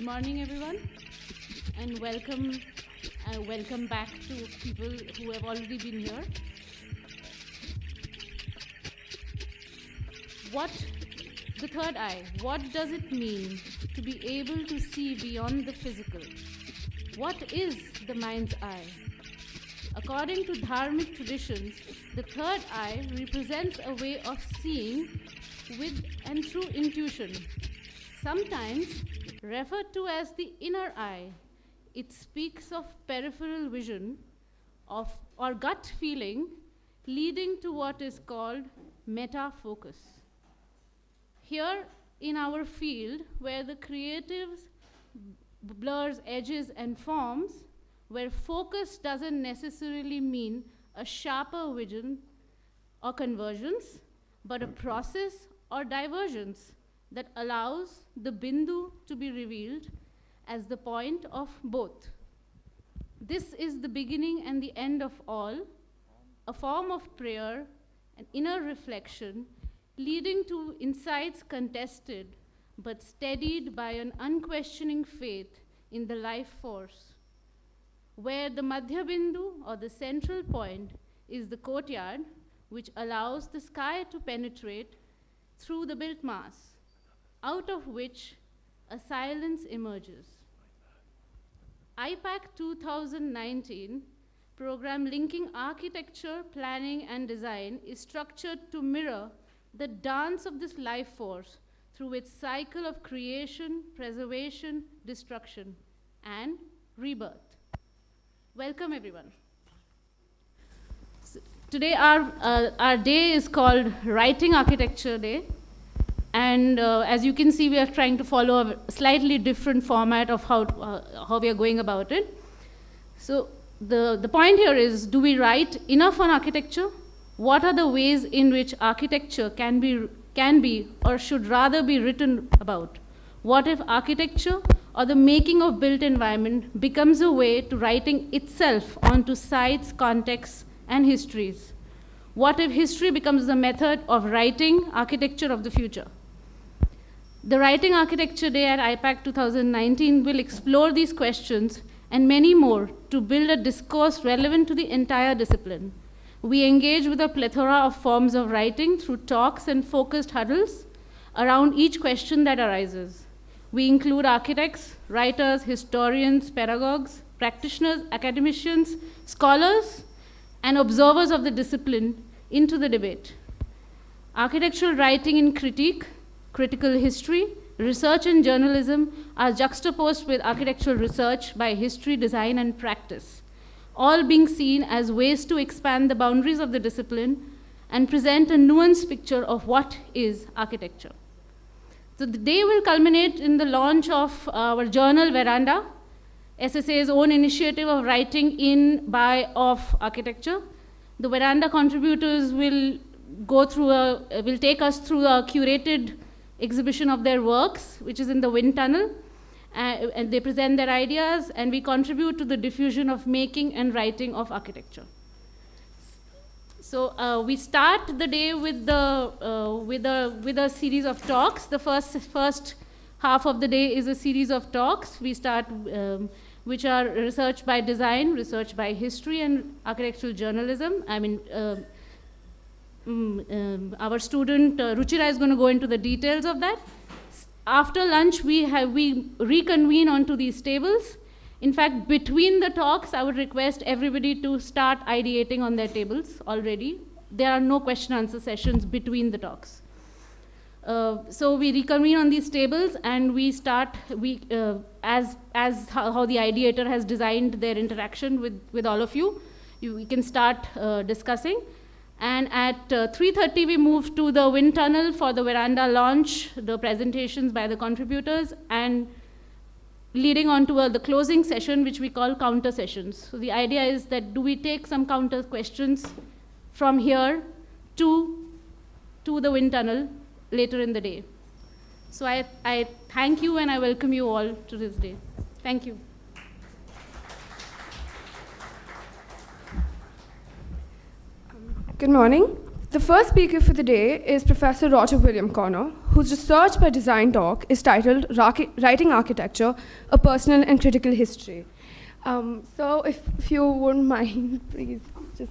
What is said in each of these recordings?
morning, everyone, and welcome back to people who have already been here. The third eye, what does it mean to be able to see beyond the physical? What is the mind's eye? According to dharmic traditions, the third eye represents a way of seeing with and through intuition, sometimes referred to as the inner eye. It speaks of peripheral vision or gut feeling leading to what is called meta-focus. Here in our field, where the creatives blurs edges and forms, where focus doesn't necessarily mean a sharper vision or convergence, but a process or divergence that allows the bindu to be revealed as the point of both. This is the beginning and the end of all, a form of prayer, an inner reflection, leading to insights contested but steadied by an unquestioning faith in the life force, where the Madhya Bindu, or the central point, is the courtyard, which allows the sky to penetrate through the built mass, out of which a silence emerges. iPac 2019 program linking architecture, planning, and design is structured to mirror the dance of this life force through its cycle of creation, preservation, destruction, and rebirth. Welcome, everyone. Today, our day is called Writing Architecture Day. And as you can see, we are trying to follow a slightly different format of how we are going about it. So the point here is, do we write enough on architecture? What are the ways in which architecture can be or should rather be written about? What if architecture or the making of built environment becomes a way to writing itself onto sites, contexts, and histories? What if history becomes the method of writing architecture of the future? The Writing Architecture Day at iPac 2019 will explore these questions and many more to build a discourse relevant to the entire discipline. We engage with a plethora of forms of writing through talks and focused huddles around each question that arises. We include architects, writers, historians, pedagogues, practitioners, academicians, scholars, and observers of the discipline into the debate. Architectural writing in critique, critical history, research, and journalism are juxtaposed with architectural research by history, design, and practice, all being seen as ways to expand the boundaries of the discipline and present a nuanced picture of what is architecture. So the day will culminate in the launch of our journal, Veranda, SSA's own initiative of writing in, by, of architecture. The Veranda contributors will take us through a curated exhibition of their works, which is in the wind tunnel, and they present their ideas, and we contribute to the diffusion of making and writing of architecture. So we start the day with a series of talks. The first half of the day is a series of talks. We start which are research by design, research by history, and architectural journalism. Our student Ruchira is going to go into the details of that. After lunch, we reconvene onto these tables. In fact, between the talks, I would request everybody to start ideating on their tables already. There are no question-answer sessions between the talks. So we reconvene on these tables, and we start as how the ideator has designed their interaction with all of you. We can start discussing. And at 3:30, we move to the wind tunnel for the Veranda launch, the presentations by the contributors, and leading on to the closing session, which we call counter sessions. So the idea is that, do we take some counter questions from here to the wind tunnel later in the day? So I thank you, and I welcome you all to this day. Thank you. Good morning. The first speaker for the day is Professor Roger William Connor, whose research by design talk is titled Writing Architecture, A Personal and Critical History. So if you wouldn't mind, please just...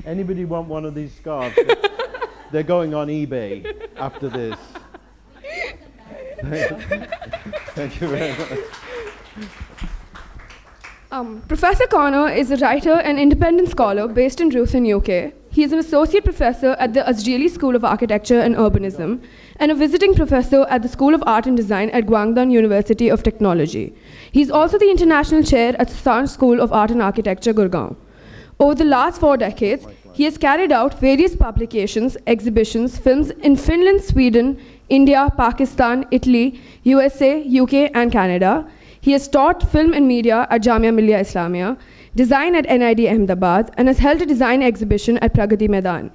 Anybody want one of these scarves? They're going on eBay after this. Thank you very much. Professor Connor is a writer and independent scholar based in Ruthven, UK. He is an associate professor at the Azrieli School of Architecture and Urbanism and a visiting professor at the School of Art and Design at Guangdong University of Technology. He is also the international chair at Sasan School of Art and Architecture, Gurgaon. Over the last 4 decades, he has carried out various publications, exhibitions, films in Finland, Sweden, India, Pakistan, Italy, USA, UK, and Canada. He has taught film and media at Jamia Millia Islamia, design at NID Ahmedabad, and has held a design exhibition at Pragati Maidan.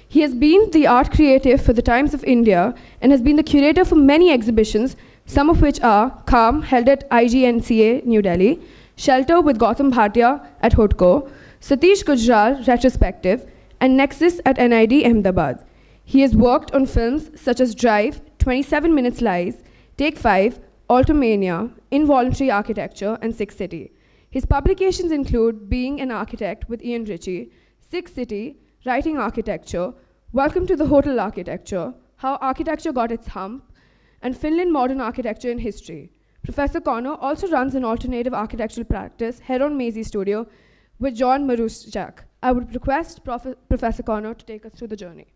He has been the art creative for the Times of India and has been the curator for many exhibitions, some of which are Calm, held at IGNCA, New Delhi, Shelter with Gautam Bhatia at Hudko, Satish Gujral Retrospective, and Nexus at NID Ahmedabad. He has worked on films such as Drive, 27 Minutes Lies, Take 5, Altomania, Involuntary Architecture, and Six City. His publications include Being an Architect with Ian Ritchie, Six City, Writing Architecture, Welcome to the Hotel Architecture, How Architecture Got Its Hump, and Finland Modern Architecture and History. Professor Connor also runs an alternative architectural practice, Heron Mazy Studio, with John Marusiak. I would request Professor Connor to take us through the journey.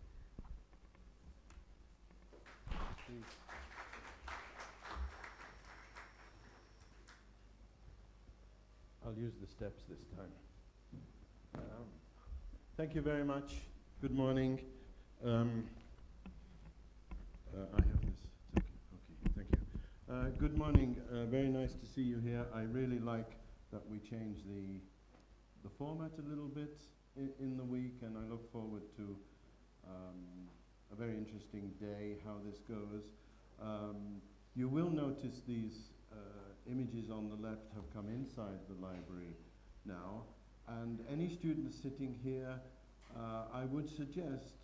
I'll use the steps this time. Thank you very much. Good morning. I have this. Okay, thank you. Good morning. Very nice to see you here. I really like that we changed the format a little bit in the week, and I look forward to a very interesting day, how this goes. You will notice these images on the left have come inside the library now, and any student sitting here, I would suggest,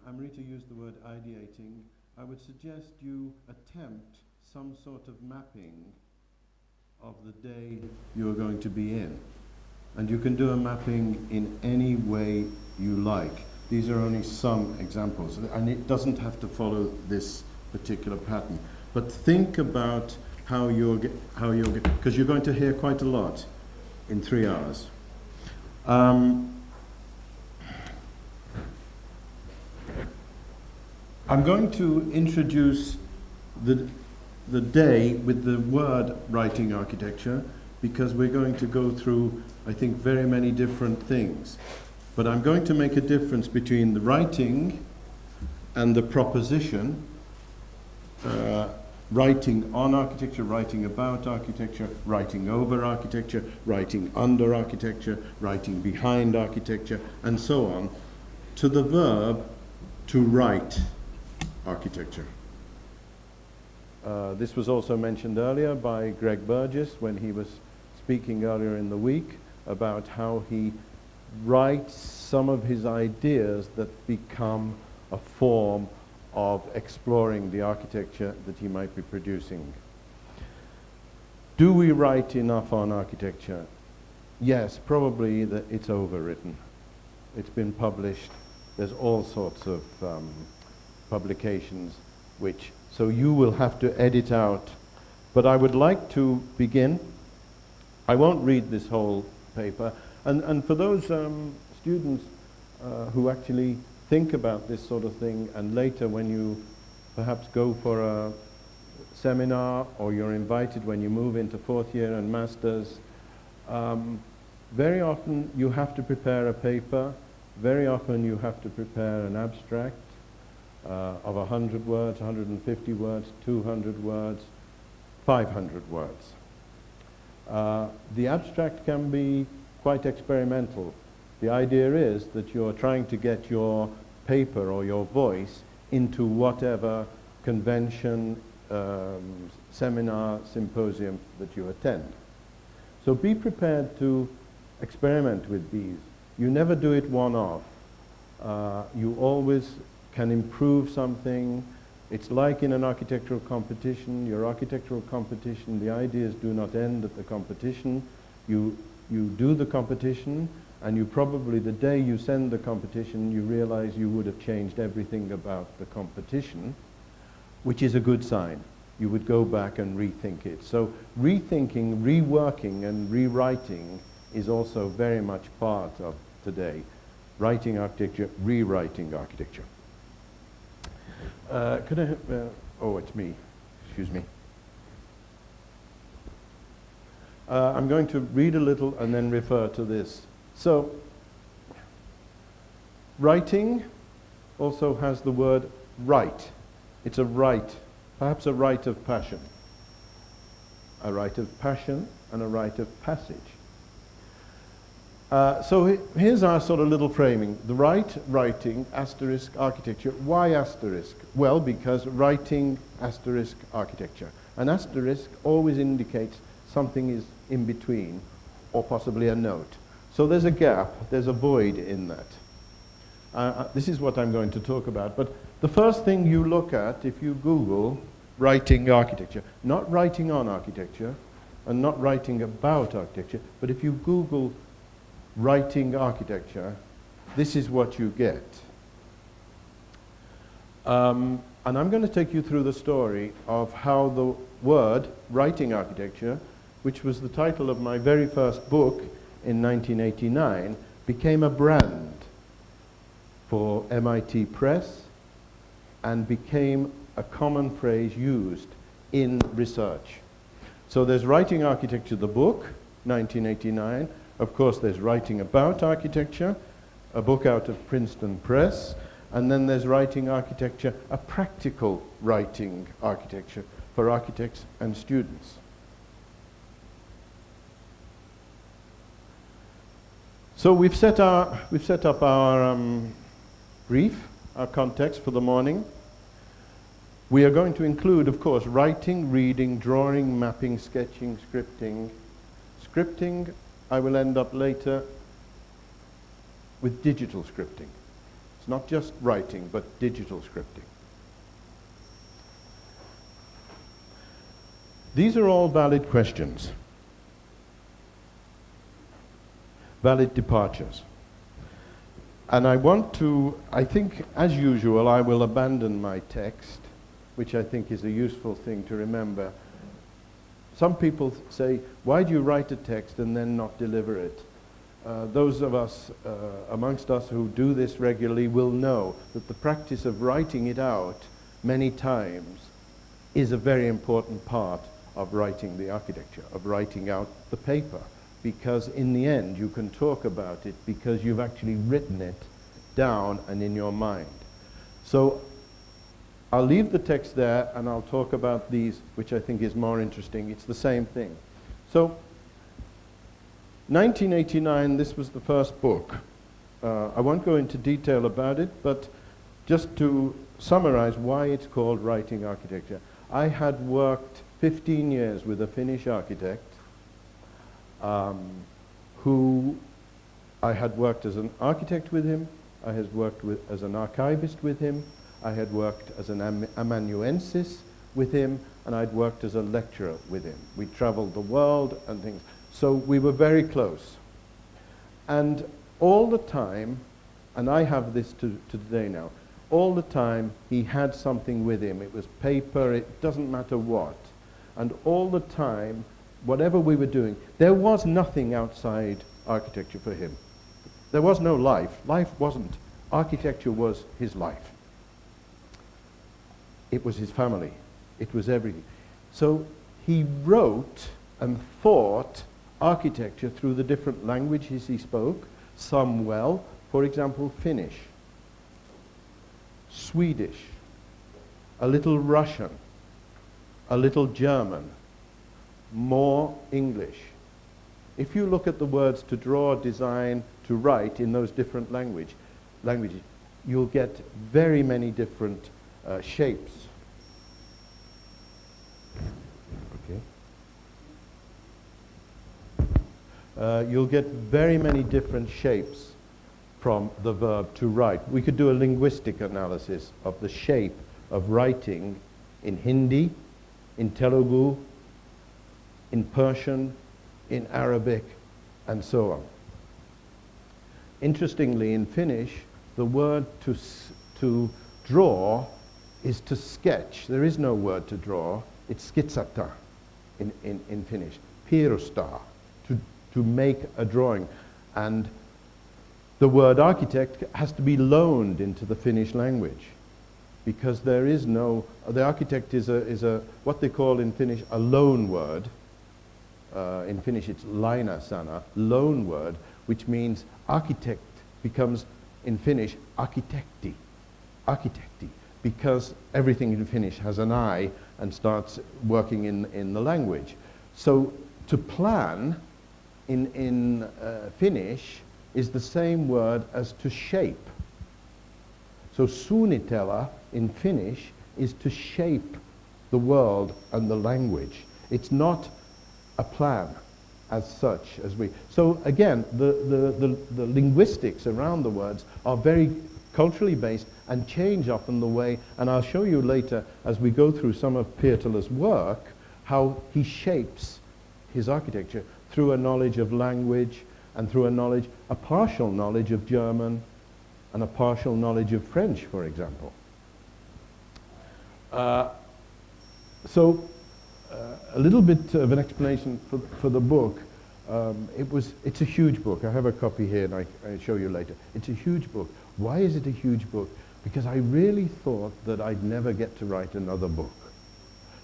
Amrita used the word ideating, I would suggest you attempt some sort of mapping of the day you are going to be in. And you can do a mapping in any way you like. These are only some examples, and it doesn't have to follow this particular pattern. But think about how you're because you're going to hear quite a lot in 3 hours. I'm going to introduce the day with the word writing architecture, because we're going to go through, I think, very many different things. But I'm going to make a difference between the writing and the proposition, writing on architecture, writing about architecture, writing over architecture, writing under architecture, writing behind architecture, and so on, to the verb to write architecture. This was also mentioned earlier by Greg Burgess when he was speaking earlier in the week about how he writes some of his ideas that become a form of exploring the architecture that he might be producing. Do we write enough on architecture? Yes, probably that it's overwritten. It's been published. There's all sorts of publications so you will have to edit out. But I would like to begin. I won't read this whole paper. And for those students who actually think about this sort of thing, and later when you perhaps go for a seminar or you're invited when you move into 4th year and masters, very often you have to prepare a paper. Very often you have to prepare an abstract of 100 words, 150 words, 200 words, 500 words. The abstract can be quite experimental. The idea is that you're trying to get your paper or your voice into whatever convention, seminar, symposium that you attend. So be prepared to experiment with these. You never do it one-off. You always can improve something. It's like in an architectural competition. Your architectural competition, the ideas do not end at the competition. You do the competition, and you probably, the day you send the competition, you realize you would have changed everything about the competition, which is a good sign. You would go back and rethink it. So rethinking, reworking, and rewriting is also very much part of today. Writing architecture, rewriting architecture. Could I have, oh, it's me, excuse me. I'm going to read a little and then refer to this. So, writing also has the word right. It's a right, perhaps a rite of passion. A rite of passion and a rite of passage. So here's our sort of little framing. The writing, asterisk, architecture. Why asterisk? Well, because writing, asterisk, architecture. An asterisk always indicates something is in between, or possibly a note. So there's a gap, there's a void in that. This is what I'm going to talk about. But the first thing you look at, if you Google writing architecture, not writing on architecture, and not writing about architecture, but if you Google writing architecture, this is what you get. And I'm going to take you through the story of how the word writing architecture, which was the title of my very first book in 1989, became a brand for MIT Press and became a common phrase used in research. So there's writing architecture, the book, 1989. Of course, there's writing about architecture, a book out of Princeton Press, and then there's writing architecture, a practical writing architecture for architects and students. So we've set up our brief, our context for the morning. We are going to include, of course, writing, reading, drawing, mapping, sketching, scripting. Scripting, I will end up later with digital scripting. It's not just writing, but digital scripting. These are all valid questions, valid departures. And I think, as usual, I will abandon my text, which I think is a useful thing to remember. Some people say, why do you write a text and then not deliver it? Those of us, amongst us who do this regularly will know that the practice of writing it out many times is a very important part of writing the architecture, of writing out the paper, because in the end you can talk about it because you've actually written it down and in your mind. So I'll leave the text there and I'll talk about these, which I think is more interesting. It's the same thing. So 1989, this was the first book. I won't go into detail about it, but just to summarize why it's called Writing Architecture. I had worked 15 years with a Finnish architect who I had worked as an architect with him, I had worked as an archivist with him, I had worked as an amanuensis with him, and I'd worked as a lecturer with him. We traveled the world and things. So we were very close. And all the time, and I have this to today now, all the time he had something with him. It was paper, it doesn't matter what. And all the time, whatever we were doing, there was nothing outside architecture for him. There was no life. Life wasn't. Architecture was his life. It was his family. It was everything. So he wrote and thought architecture through the different languages he spoke, some well, for example, Finnish, Swedish, a little Russian, a little German, more English. If you look at the words to draw, design, to write in those different languages, you'll get very many different shapes. Okay. you'll get very many different shapes from the verb to write. We could do a linguistic analysis of the shape of writing in Hindi, in Telugu, in Persian, in Arabic, and so on. Interestingly, in Finnish, the word to draw is to sketch. There is no word to draw. It's skitsata in Finnish. Piirustaa, to make a drawing. And the word architect has to be loaned into the Finnish language, because there is no, the architect is a what they call in Finnish a loan word. In Finnish it's laina sana, loan word, which means architect becomes in Finnish architecti, because everything in Finnish has an I and starts working in the language. So to plan in Finnish is the same word as to shape. So suunnitella in Finnish is to shape the world and the language. It's not a plan as such as we. So again, the linguistics around the words are very culturally based and change often the way, and I'll show you later as we go through some of Pirtala's work, how he shapes his architecture through a knowledge of language and through a partial knowledge of German and a partial knowledge of French, for example. A little bit of an explanation for the book. It's a huge book. I have a copy here and I'll show you later. It's a huge book. Why is it a huge book? Because I really thought that I'd never get to write another book.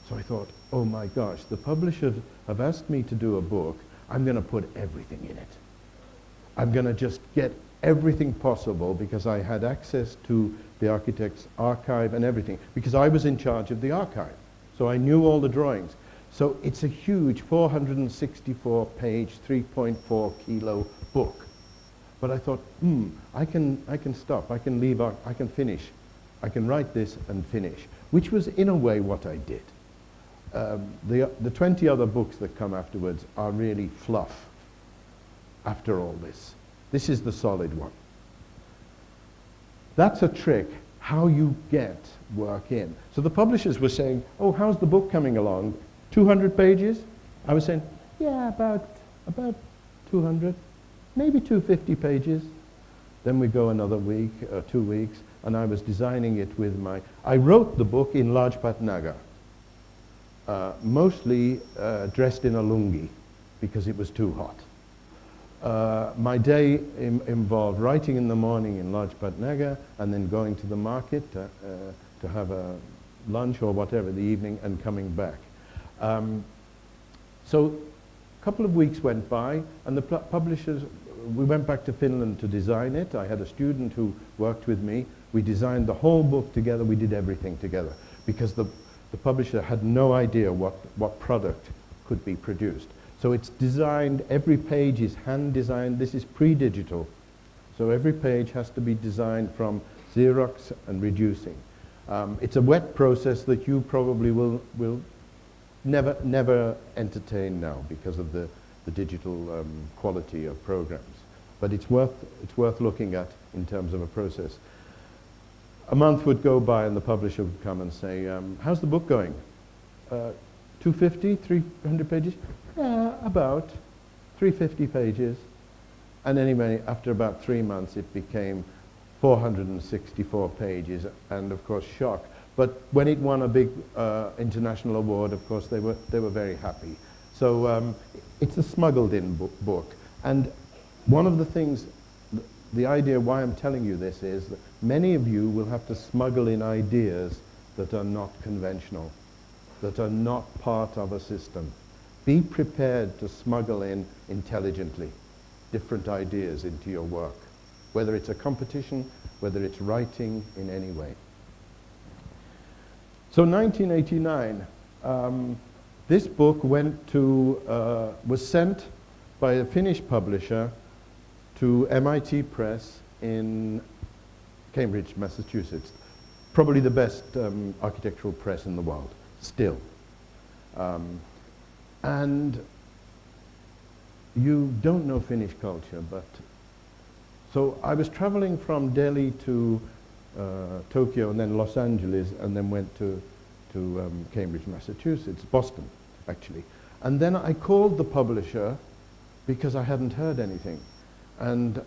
So I thought, oh my gosh, the publishers have asked me to do a book. I'm going to put everything in it. I'm going to just get everything possible, because I had access to the architect's archive and everything, because I was in charge of the archive. So I knew all the drawings. So it's a huge 464-page, 3.4 kilo book. But I thought, I can stop, I can leave, I can finish. I can write this and finish, which was in a way what I did. The 20 other books that come afterwards are really fluff after all this. This is the solid one. That's a trick, how you get work in. So the publishers were saying, oh, how's the book coming along? 200 pages? I was saying, yeah, about 200, maybe 250 pages. Then we go another week, 2 weeks, and I was designing it with I wrote the book in Lajpat Nagar, mostly dressed in a lungi, because it was too hot. My day involved writing in the morning in Lajpat Nagar, and then going to the market to have a lunch or whatever in the evening, and coming back. So a couple of weeks went by, and the publishers, we went back to Finland to design it. I had a student who worked with me. We designed the whole book together. We did everything together, because the publisher had no idea what product could be produced. So it's designed, every page is hand designed. This is pre-digital. So every page has to be designed from Xerox and reducing. It's a wet process that you probably will never entertain now, because of the digital quality of programs. But it's worth looking at in terms of a process. A month would go by and the publisher would come and say, how's the book going? 250, 300 pages? Yeah, about 350 pages. And anyway, after about 3 months, it became 464 pages, and of course, shock. But when it won a big international award, of course, they were very happy. So it's a smuggled-in book. And one of the things, the idea why I'm telling you this is that many of you will have to smuggle in ideas that are not conventional, that are not part of a system. Be prepared to smuggle in intelligently different ideas into your work, whether it's a competition, whether it's writing in any way. So 1989, this book was sent by a Finnish publisher to MIT Press in Cambridge, Massachusetts. Probably the best architectural press in the world, still. And you don't know Finnish culture, but so I was traveling from Delhi to Tokyo and then Los Angeles and then went to Cambridge, Massachusetts, Boston, actually. And then I called the publisher because I hadn't heard anything. And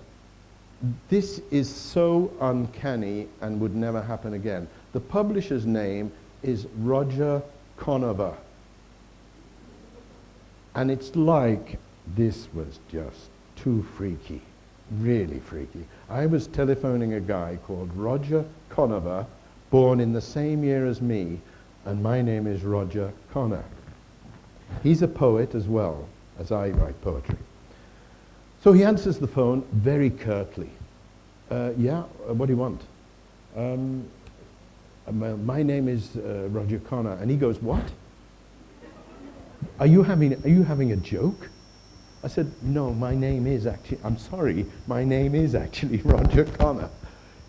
this is so uncanny and would never happen again. The publisher's name is Roger Conover. And it's like, this was just too freaky, really freaky. I was telephoning a guy called Roger Conover, born in the same year as me, and my name is Roger Connor. He's a poet as well, as I write poetry. So he answers the phone very curtly. Yeah, what do you want? My name is Roger Connor. And he goes, what? Are you having a joke? I said, no, my name is actually, I'm sorry, my name is actually Roger Connor.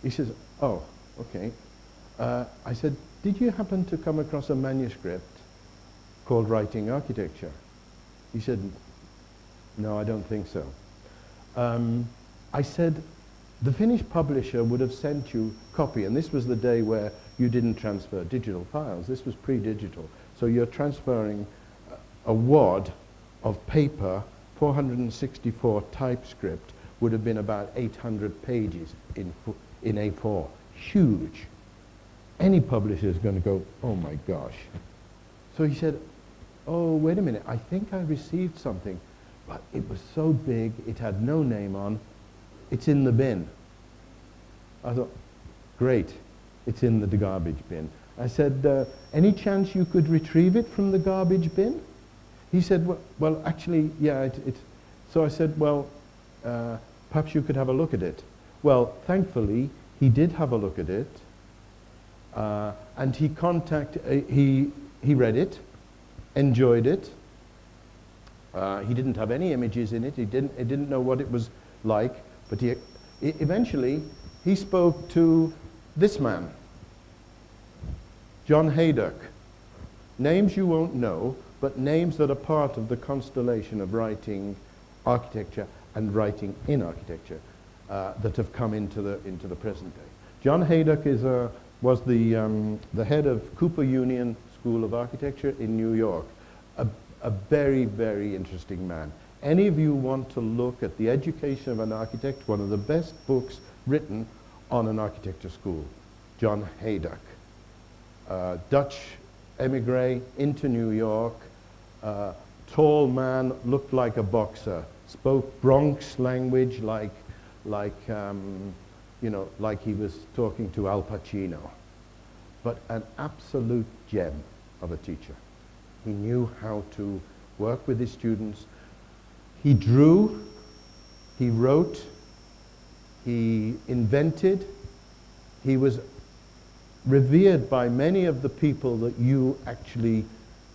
He says, oh, okay. I said, did you happen to come across a manuscript called Writing Architecture? He said, no, I don't think so. I said, the Finnish publisher would have sent you a copy, and this was the day where you didn't transfer digital files. This was pre-digital. So you're transferring a wad of paper, 464 typescript, would have been about 800 pages in A4. Huge. Any publisher is going to go, oh my gosh. So he said, oh, wait a minute, I think I received something, but it was so big, it had no name on, it's in the bin. I thought, great, it's in the garbage bin. I said, any chance you could retrieve it from the garbage bin? He said, well actually, yeah, so I said, well, perhaps you could have a look at it. Well, thankfully, he did have a look at it, and he read it, enjoyed it. He didn't have any images in it. He didn't know what it was like, but eventually he spoke to this man, John Haydock. Names you won't know, but names that are part of the constellation of writing architecture and writing in architecture that have come into the present day. John Haydock was the head of Cooper Union School of Architecture in New York. A very, very interesting man. Any of you want to look at the education of an architect, one of the best books written on an architecture school, John Haydock. Dutch emigre into New York, tall man, looked like a boxer, spoke Bronx language like he was talking to Al Pacino, but an absolute gem of a teacher. He knew how to work with his students. He drew, he wrote, he invented. He was revered by many of the people that you actually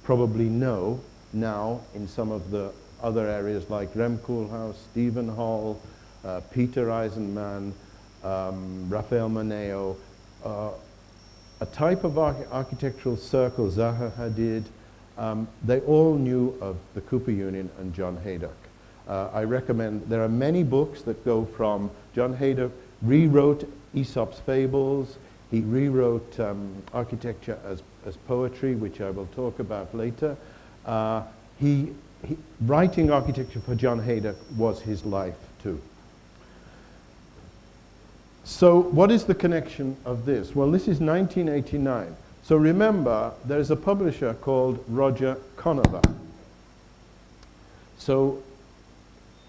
probably know now in some of the other areas like Rem Koolhaas, Stephen Hall, Peter Eisenman, Rafael Maneo, a type of architectural circle, Zaha Hadid. They all knew of the Cooper Union and John Haydock. I recommend, there are many books that go from John Haydock rewrote Aesop's Fables. He rewrote architecture as poetry, which I will talk about later. Writing architecture for John Haydock was his life too. So what is the connection of this? Well, this is 1989. So remember, there's a publisher called Roger Conover. So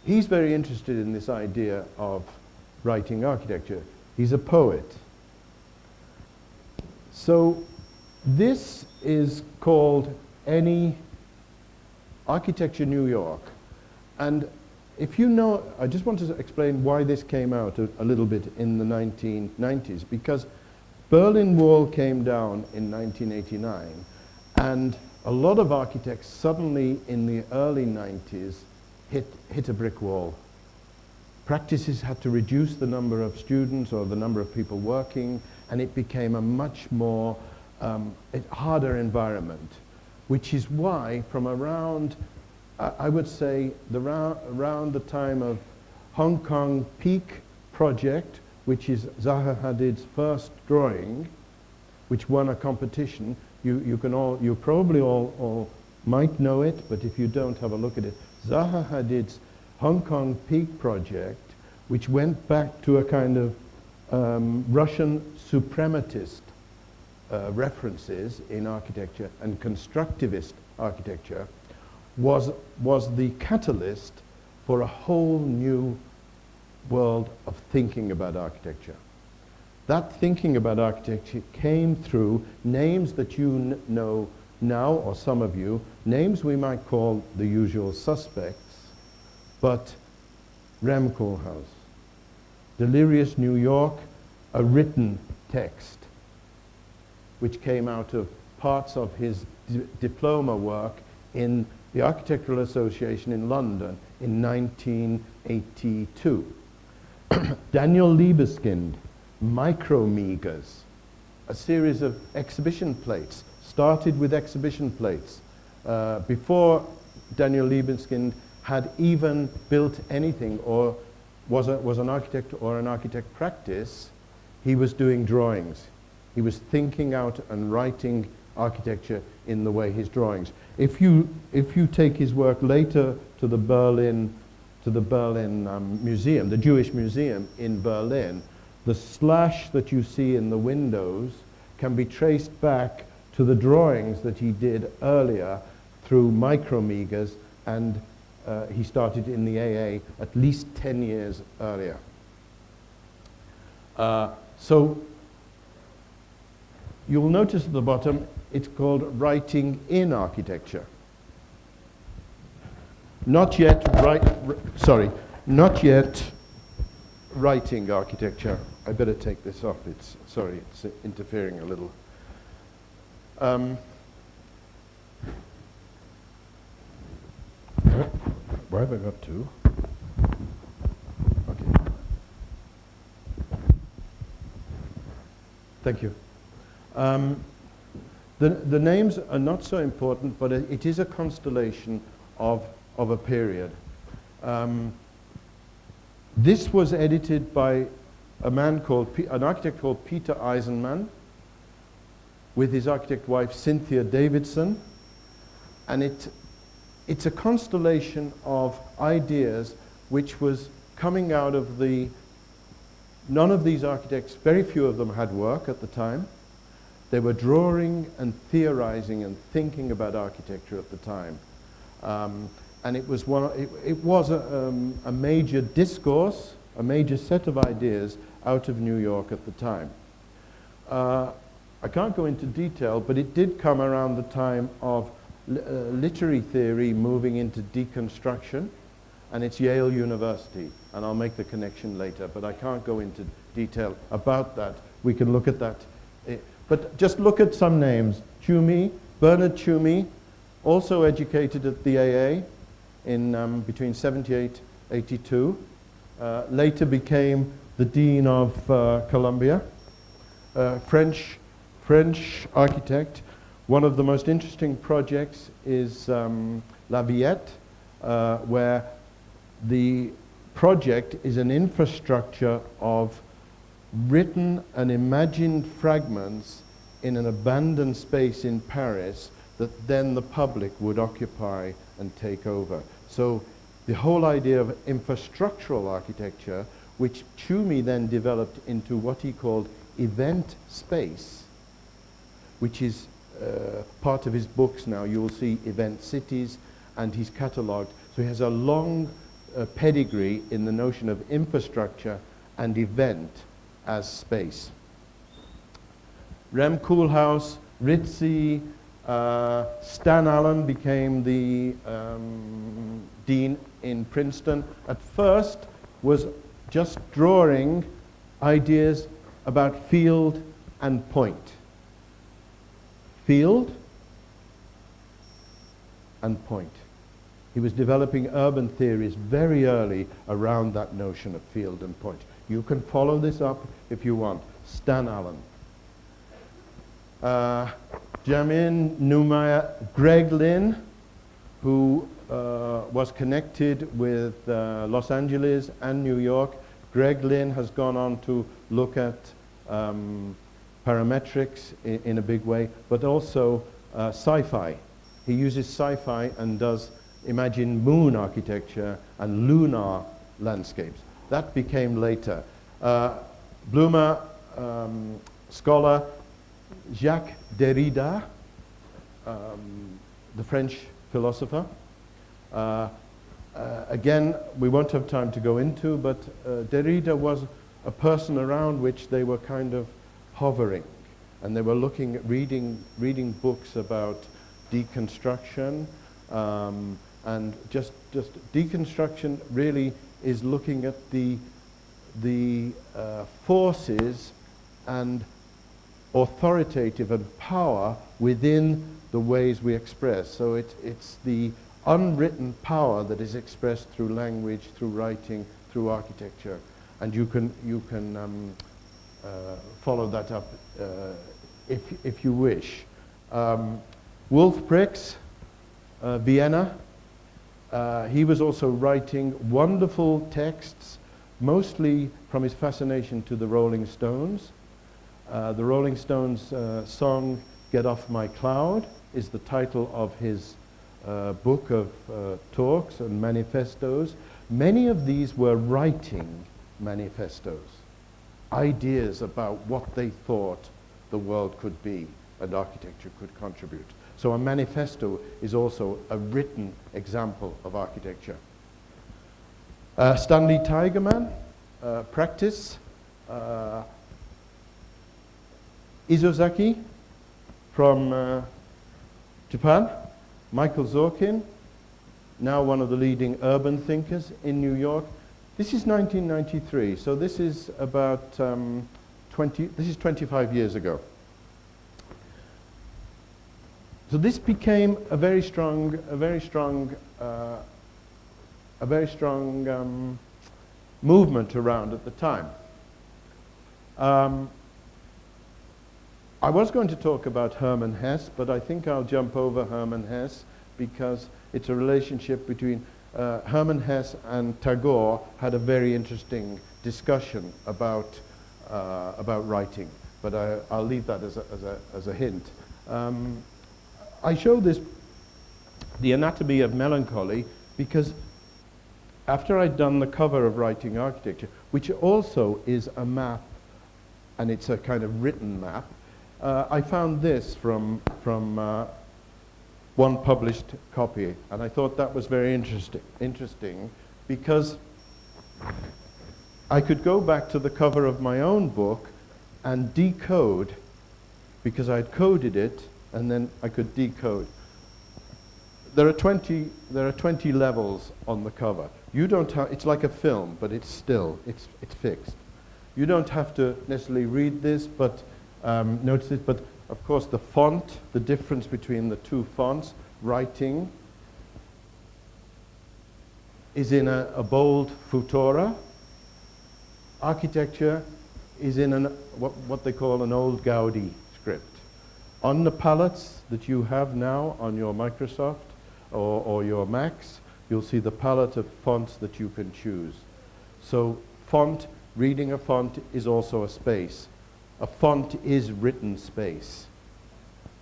he's very interested in this idea of writing architecture. He's a poet. So this is called Any Architecture New York. And if you know, I just want to explain why this came out a little bit in the 1990s, because Berlin Wall came down in 1989, and a lot of architects suddenly in the early 90s hit a brick wall. Practices had to reduce the number of students or the number of people working, and it became a much more harder environment, which is why from around I would say around the time of Hong Kong Peak Project, which is Zaha Hadid's first drawing, which won a competition. You probably all might know it, but if you don't, have a look at it. Zaha Hadid's Hong Kong Peak Project, which went back to a kind of Russian suprematist references in architecture and constructivist architecture, was the catalyst for a whole new world of thinking about architecture. That thinking about architecture came through names that you know now, or some of you, names we might call the usual suspects, but Rem Koolhaas, Delirious New York, a written text, which came out of parts of his diploma work in the Architectural Association in London in 1982. Daniel Liebeskind, Micrometers, a series of exhibition plates, started with exhibition plates. Before Daniel Liebeskind had even built anything or was an architect or an architect practice, he was doing drawings. He was thinking out and writing architecture in the way his drawings. If you take his work later to the Berlin Museum, the Jewish Museum in Berlin, the slash that you see in the windows can be traced back to the drawings that he did earlier through Micrometers, and he started in the AA at least 10 years earlier. So you'll notice at the bottom, it's called Writing in Architecture. Not yet writing architecture. I better take this off. It's interfering a little. Where have I got to? Okay. Thank you. The names are not so important, but it is a constellation of a period. This was edited by an architect called Peter Eisenman, with his architect wife Cynthia Davidson, and it's a constellation of ideas which was coming out of none of these architects, very few of them had work at the time. They were drawing and theorizing and thinking about architecture at the time. And it was a major discourse, a major set of ideas out of New York at the time. I can't go into detail, but it did come around the time of literary theory moving into deconstruction, and it's Yale University, and I'll make the connection later, but I can't go into detail about that. We can look at that. But just look at some names. Bernard Tschumi, also educated at the AA in between 78 and 82, later became the Dean of Columbia, French architect. One of the most interesting projects is La Villette, where the project is an infrastructure of written and imagined fragments in an abandoned space in Paris that then the public would occupy and take over. So the whole idea of infrastructural architecture, which Tschumi then developed into what he called event space, which is part of his books now. You will see Event Cities, and he's catalogued. So he has a long pedigree in the notion of infrastructure and event as space. Rem Koolhaas, Ritzy, Stan Allen became the dean in Princeton. At first was just drawing ideas about field and point. Field and point. He was developing urban theories very early around that notion of field and point. You can follow this up if you want. Stan Allen. Jamin Neumeyer, Greg Lynn, who was connected with Los Angeles and New York. Greg Lynn has gone on to look at parametrics in a big way, but also sci-fi. He uses sci-fi and does imagine moon architecture and lunar landscapes. That became later. Bloomer scholar Jacques Derrida, the French philosopher. Again, we won't have time to go into, but Derrida was a person around which they were kind of hovering, and they were looking at reading books about deconstruction, and just deconstruction really is looking at the forces and authoritative and power within the ways we express. So it's the unwritten power that is expressed through language, through writing, through architecture, and you can follow that up if you wish. Wolf Brix, Vienna. He was also writing wonderful texts, mostly from his fascination to the Rolling Stones. The Rolling Stones song "Get Off My Cloud" is the title of his book of talks and manifestos. Many of these were writing manifestos, ideas about what they thought the world could be and architecture could contribute. So a manifesto is also a written example of architecture. Stanley Tigerman, practice. Isozaki from Japan. Michael Zorkin, now one of the leading urban thinkers in New York. This is 1993, so this is about 25 years ago. So this became a very strong movement around at the time. I was going to talk about Hermann Hesse, but I think I'll jump over Hermann Hesse because it's a relationship between Hermann Hesse and Tagore had a very interesting discussion about writing, but I'll leave that as a hint. I show this, the Anatomy of Melancholy, because after I'd done the cover of Writing Architecture, which also is a map, and it's a kind of written map, I found this from one published copy, and I thought that was very interesting because I could go back to the cover of my own book and decode, because I'd coded it, and then I could decode. There are 20 levels on the cover. You don't have, it's like a film, but it's still, it's fixed. You don't have to necessarily read this, but notice it, but of course the font, the difference between the two fonts, writing is in a bold Futura. Architecture is in what they call an old Gaudi script. On the palettes that you have now on your Microsoft or your Macs, you'll see the palette of fonts that you can choose. So font, reading a font is also a space. A font is written space.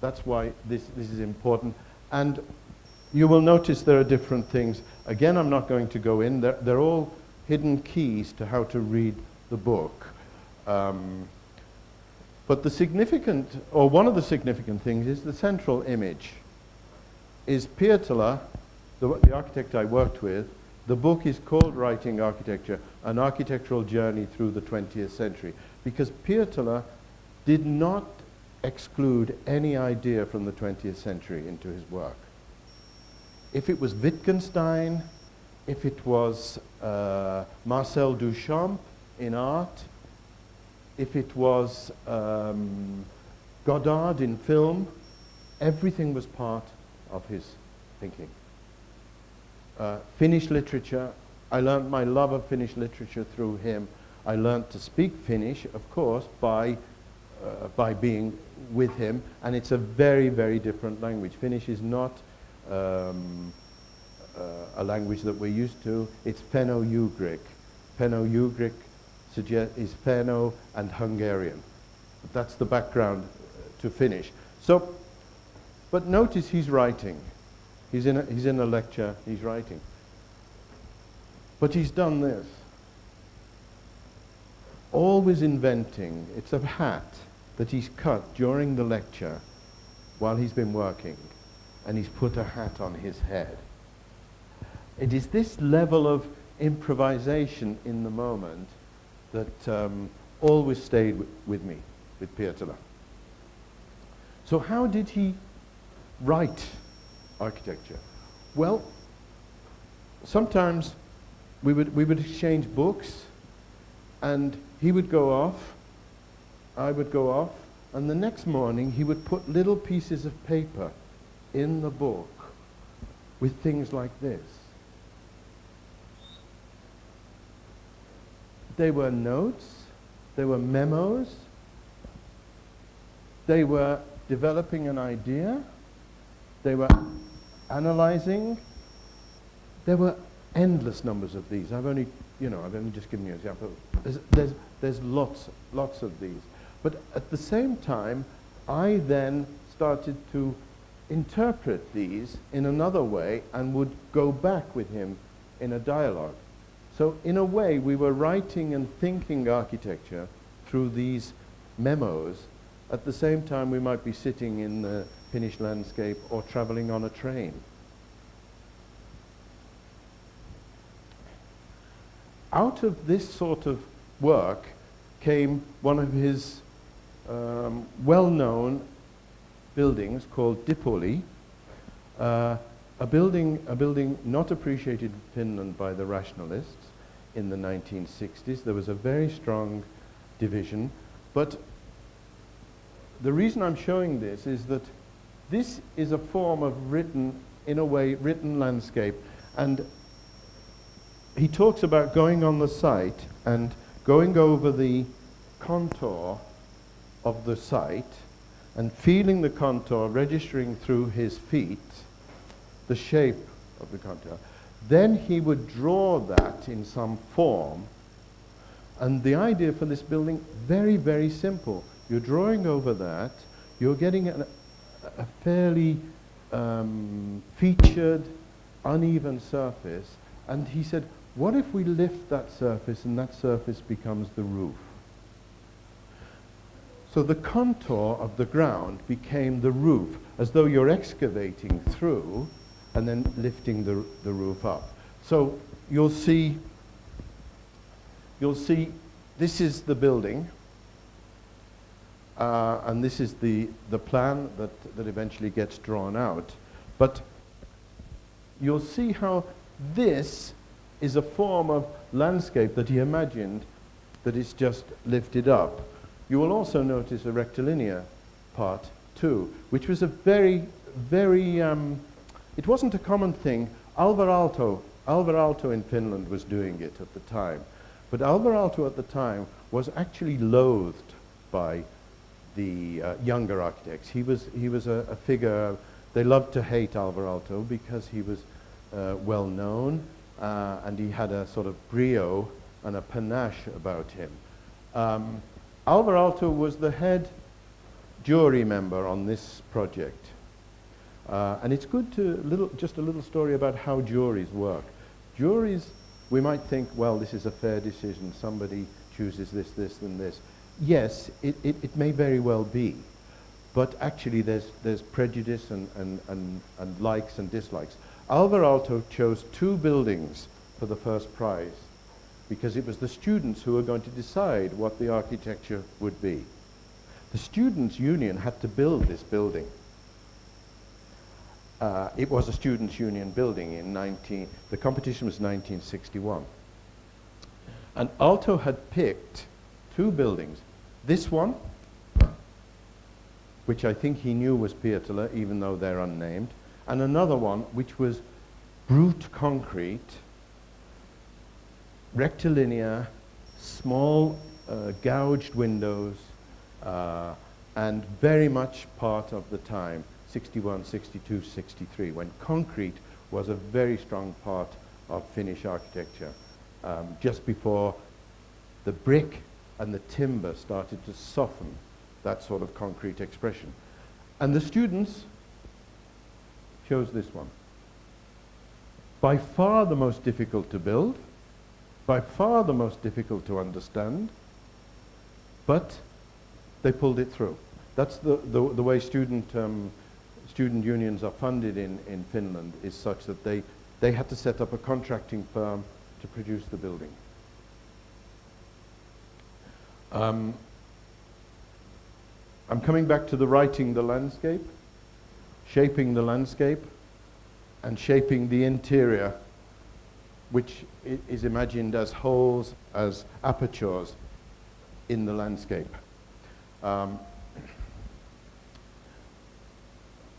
That's why this is important. And you will notice there are different things. Again, I'm not going to go in. They're all hidden keys to how to read the book. But the significant, or one of the significant things is the central image. Is Pietala, the architect I worked with. The book is called Writing Architecture, an architectural journey through the 20th century. Because Pietala did not exclude any idea from the 20th century into his work. If it was Wittgenstein, if it was Marcel Duchamp in art, if it was Godard in film, everything was part of his thinking. Finnish literature, I learned my love of Finnish literature through him. I learned to speak Finnish, of course, by being with him, and it's a very, very different language. Finnish is not a language that we're used to. It's Finno-Ugric. Finno-Ugric is Finno and Hungarian. That's the background to finish. So, but notice he's writing. He's in a lecture, he's writing. But he's done this. Always inventing. It's a hat that he's cut during the lecture while he's been working, and he's put a hat on his head. It is this level of improvisation in the moment that always stayed with me, with Pietola. So how did he write architecture? Well, sometimes we would exchange books, and he would go off, I would go off, and the next morning he would put little pieces of paper in the book with things like this. They were notes, they were memos, they were developing an idea, they were analyzing. There were endless numbers of these. I've only just given you an example. There's lots of these. But at the same time, I then started to interpret these in another way and would go back with him in a dialogue. So in a way, we were writing and thinking architecture through these memos. At the same time, we might be sitting in the Finnish landscape or traveling on a train. Out of this sort of work came one of his well-known buildings called Dipoli, a building not appreciated in Finland by the rationalists in the 1960s. There was a very strong division, but the reason I'm showing this is that this is a form of written landscape, and he talks about going on the site and going over the contour of the site and feeling the contour, registering through his feet the shape of the contour. Then he would draw that in some form, and the idea for this building, very, very simple. You're drawing over that, you're getting a fairly featured, uneven surface, and he said, what if we lift that surface and that surface becomes the roof? So the contour of the ground became the roof, as though you're excavating through and then lifting the roof up. So you'll see this is the building, and this is the plan that eventually gets drawn out. But you'll see how this is a form of landscape that he imagined that is just lifted up. You will also notice a rectilinear part too, which was a very, very, it wasn't a common thing. Alvar Aalto in Finland was doing it at the time. But Alvar Aalto at the time was actually loathed by the younger architects. He was a figure, they loved to hate Alvar Aalto because he was well known, and he had a sort of brio and a panache about him. Alvar Aalto was the head jury member on this project. And it's good to, just a little story about how juries work. Juries, we might think, well, this is a fair decision, somebody chooses this, this, and this. Yes, it may very well be, but actually there's prejudice and likes and dislikes. Alvar Aalto chose 2 buildings for the first prize because it was the students who were going to decide what the architecture would be. The students' union had to build this building. It was a students' union building the competition was 1961. And Aalto had picked 2 buildings. This one, which I think he knew was Pietola, even though they're unnamed, and another one which was brute concrete, rectilinear, small gouged windows, and very much part of the time, 61, 62, 63, when concrete was a very strong part of Finnish architecture, just before the brick and the timber started to soften that sort of concrete expression. And the students chose this one. By far the most difficult to build, by far the most difficult to understand, but they pulled it through. That's the way student unions are funded in Finland, is such that they had to set up a contracting firm to produce the building. I'm coming back to the writing the landscape, shaping the landscape, and shaping the interior, which is imagined as holes, as apertures in the landscape.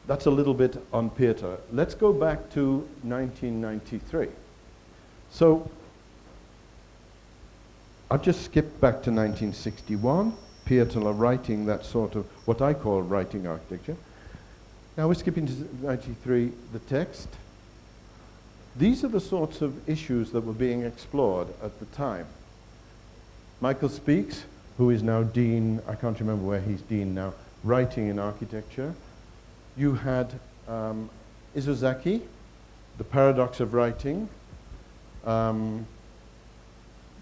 That's a little bit on Pieter. Let's go back to 1993. So I've just skipped back to 1961. Pieter writing that sort of, what I call writing architecture. Now we're skipping to 93, the text. These are the sorts of issues that were being explored at the time. Michael Speaks, who is now Dean, I can't remember where he's Dean now, writing in architecture. You had Isozaki, The Paradox of Writing.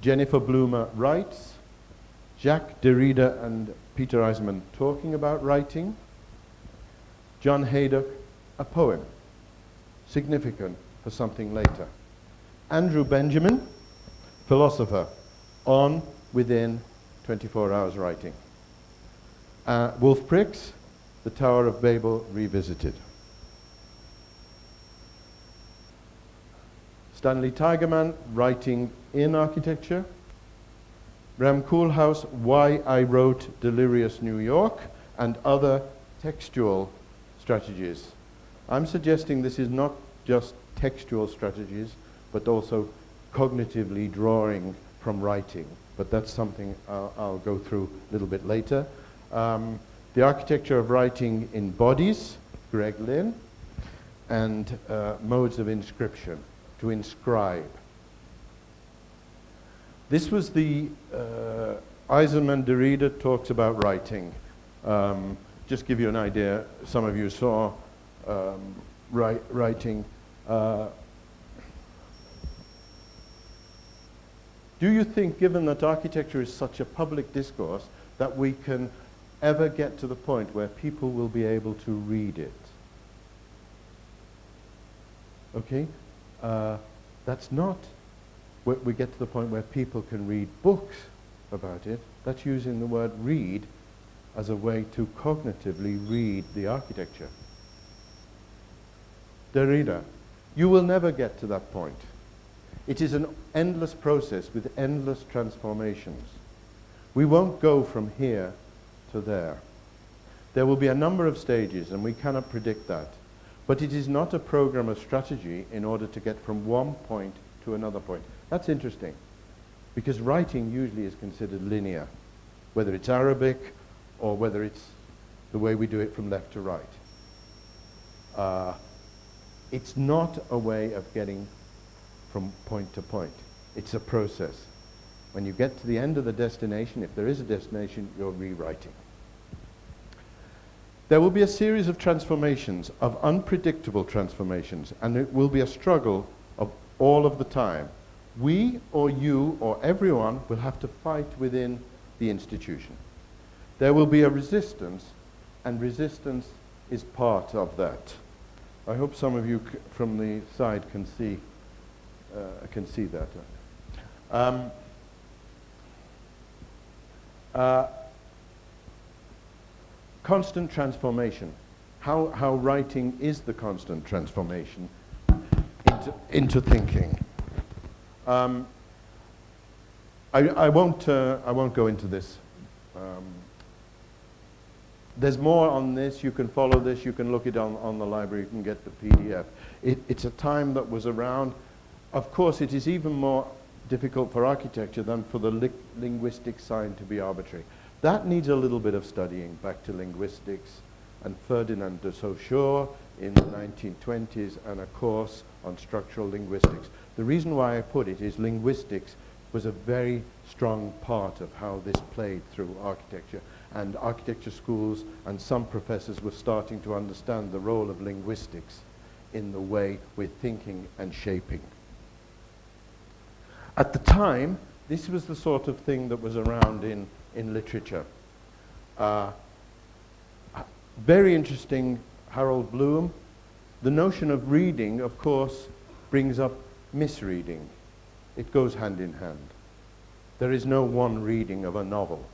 Jennifer Bloomer writes. Jacques Derrida and Peter Eisenman talking about writing. John Haydock, a poem, significant for something later. Andrew Benjamin, philosopher, on, within, 24 hours writing. Wolf Pricks, The Tower of Babel Revisited. Stanley Tigerman, writing in architecture. Ram Koolhaus, Why I Wrote Delirious New York, and other textual strategies. I'm suggesting this is not just textual strategies, but also cognitively drawing from writing. But that's something I'll go through a little bit later. The Architecture of Writing in Bodies, Greg Lynn, and Modes of Inscription, to inscribe. This was the Eisenman Derrida talks about writing. Just give you an idea, some of you saw writing. Do you think, given that architecture is such a public discourse, that we can ever get to the point where people will be able to read it? Okay? That's not where we get to the point where people can read books about it. That's using the word read as a way to cognitively read the architecture. Derrida, you will never get to that point. It is an endless process with endless transformations. We won't go from here to there. There will be a number of stages, and we cannot predict that. But it is not a program of strategy in order to get from one point to another point. That's interesting, because writing usually is considered linear, whether it's Arabic or whether it's the way we do it from left to right. It's not a way of getting from point to point. It's a process. When you get to the end of the destination, if there is a destination, you're rewriting. There will be a series of transformations, of unpredictable transformations, and it will be a struggle of all of the time. We or you or everyone will have to fight within the institution. There will be a resistance, and resistance is part of that. I hope some of you from the side can see that. Constant transformation. How writing is the constant transformation into thinking. I won't go into this. There's more on this. You can follow this. You can look it on the library. You can get the PDF. It's a time that was around. Of course, it is even more difficult for architecture than for the linguistic sign to be arbitrary. That needs a little bit of studying, back to linguistics, and Ferdinand de Saussure in the 1920s, and a course on structural linguistics. The reason why I put it is linguistics was a very strong part of how this played through architecture, and architecture schools and some professors were starting to understand the role of linguistics in the way we're thinking and shaping. At the time, this was the sort of thing that was around in literature. Very interesting, Harold Bloom. The notion of reading, of course, brings up misreading. It goes hand in hand. There is no one reading of a novel.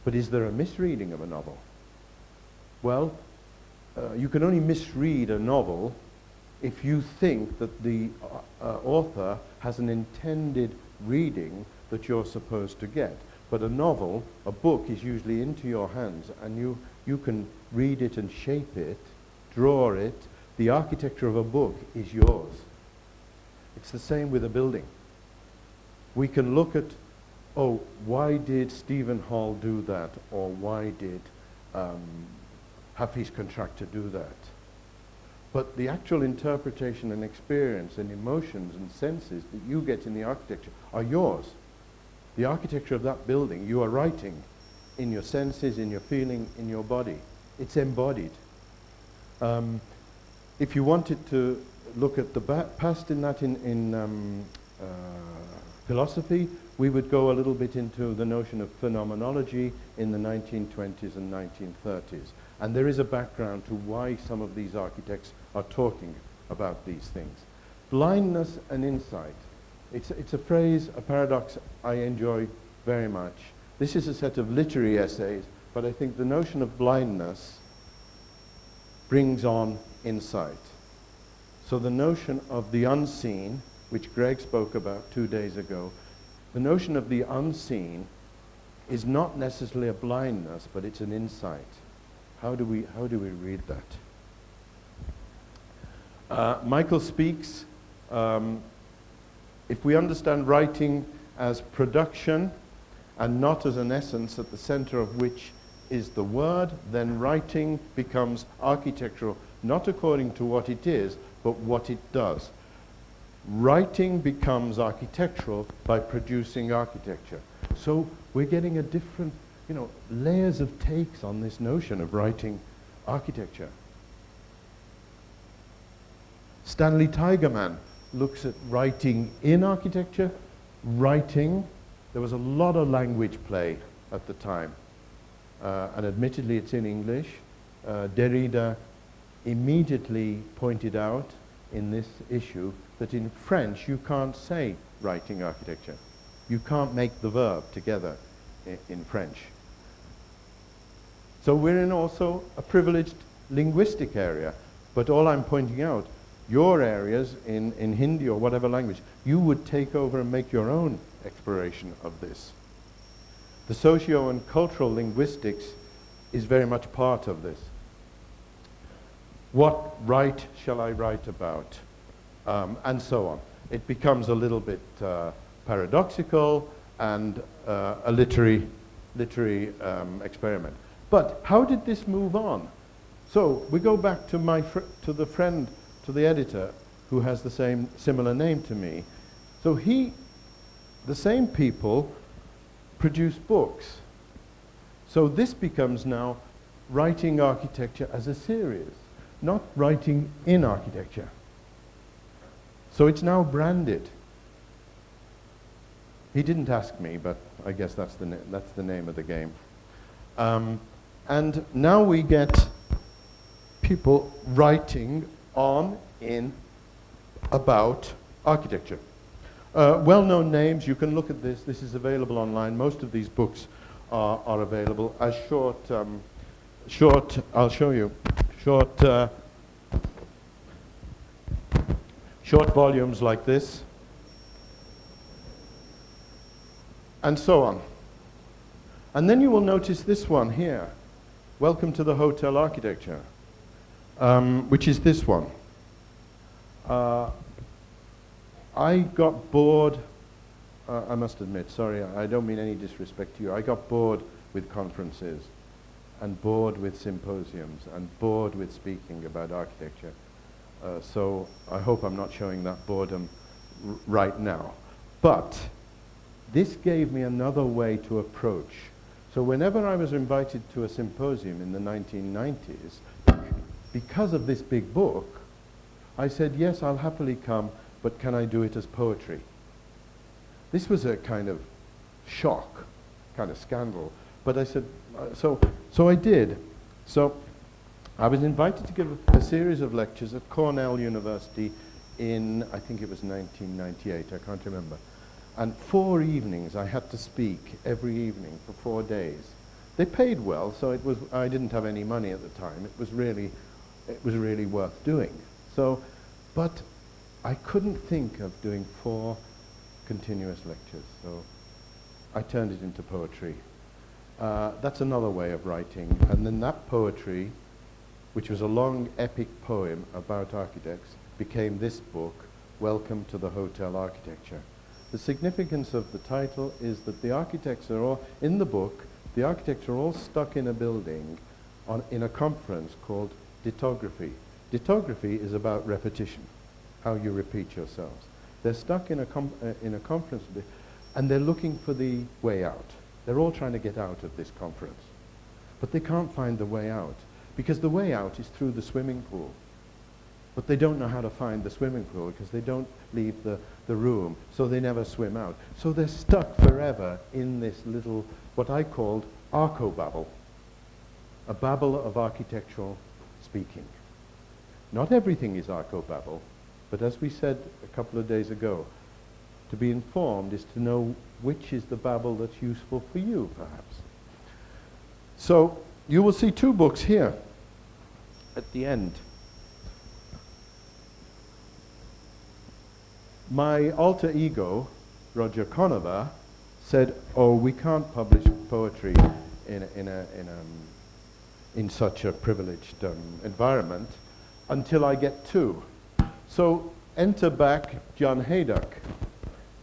But is there a misreading of a novel? Well, you can only misread a novel if you think that the author has an intended reading that you're supposed to get. But a novel, a book, is usually into your hands, and you can read it and shape it, draw it. The architecture of a book is yours. It's the same with a building. We can look at, oh, why did Stephen Hall do that? Or why did Hafiz Contractor do that? But the actual interpretation and experience and emotions and senses that you get in the architecture are yours. The architecture of that building, you are writing in your senses, in your feeling, in your body. It's embodied. If you wanted to look at the past in that in philosophy, we would go a little bit into the notion of phenomenology in the 1920s and 1930s. And there is a background to why some of these architects are talking about these things. Blindness and insight. It's a phrase, a paradox I enjoy very much. This is a set of literary essays, but I think the notion of blindness brings on insight. So the notion of the unseen, which Greg spoke about 2 days ago, the notion of the unseen is not necessarily a blindness, but it's an insight. How do we read that? Michael speaks, if we understand writing as production and not as an essence at the center of which is the word, then writing becomes architectural, not according to what it is, but what it does. Writing becomes architectural by producing architecture. So we're getting a different, layers of takes on this notion of writing architecture. Stanley Tigerman looks at writing in architecture, writing. There was a lot of language play at the time, and admittedly it's in English. Derrida immediately pointed out in this issue that in French you can't say writing architecture. You can't make the verb together in French. So we're in also a privileged linguistic area, but all I'm pointing out, your areas in Hindi or whatever language, you would take over and make your own exploration of this. The socio and cultural linguistics is very much part of this. What right shall I write about? And so on. It becomes a little bit paradoxical and a literary experiment. But how did this move on? So we go back to the editor who has the similar name to me. So the same people produce books. So this becomes now writing architecture as a series, not writing in architecture. So it's now branded. He didn't ask me, but I guess that's the name of the game. And now we get people writing on, in, about architecture. Well-known names, you can look at this. This is available online. Most of these books are available as I'll show you, short volumes like this, and so on. And then you will notice this one here, Welcome to the Hotel Architecture, which is this one. I got bored, I must admit, sorry, I don't mean any disrespect to you, I got bored with conferences and bored with symposiums and bored with speaking about architecture. So I hope I'm not showing that boredom right now. But this gave me another way to approach. So whenever I was invited to a symposium in the 1990s, because of this big book, I said, yes, I'll happily come, but can I do it as poetry? This was a kind of shock, kind of scandal. But I said, so I did. So I was invited to give a series of lectures at Cornell University in, I think it was 1998, I can't remember. And 4 evenings I had to speak every evening for 4 days. They paid well, so it was, I didn't have any money at the time. It was really worth doing. So, but I couldn't think of doing 4 continuous lectures, so I turned it into poetry. That's another way of writing. And then that poetry, which was a long epic poem about architects, became this book, Welcome to the Hotel Architecture. The significance of the title is that the architects are all, in the book, the architects are all stuck in a building in a conference called Ditography. Ditography is about repetition, how you repeat yourselves. They're stuck in a conference and they're looking for the way out. They're all trying to get out of this conference. But they can't find the way out because the way out is through the swimming pool. But they don't know how to find the swimming pool because they don't leave the room, so they never swim out. So they're stuck forever in this little, what I called archobabble, a babble of architectural speaking. Not everything is archobabble, but as we said a couple of days ago, to be informed is to know which is the babble that's useful for you, perhaps. So you will see 2 books here at the end. My alter ego, Roger Conover, said, "Oh, we can't publish poetry in such a privileged environment until I get 2." So enter back John Haydock.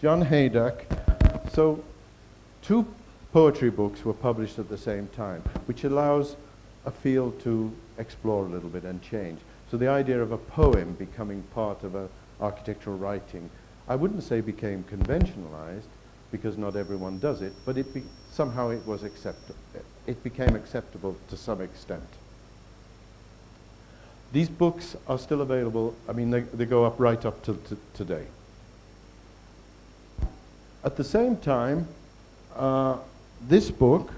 John Haydock. So 2 poetry books were published at the same time, which allows a field to explore a little bit and change. So the idea of a poem becoming part of architectural writing, I wouldn't say became conventionalized, because not everyone does it, but somehow it was it became acceptable to some extent. These books are still available. I mean, they go up right up to today. At the same time, this book,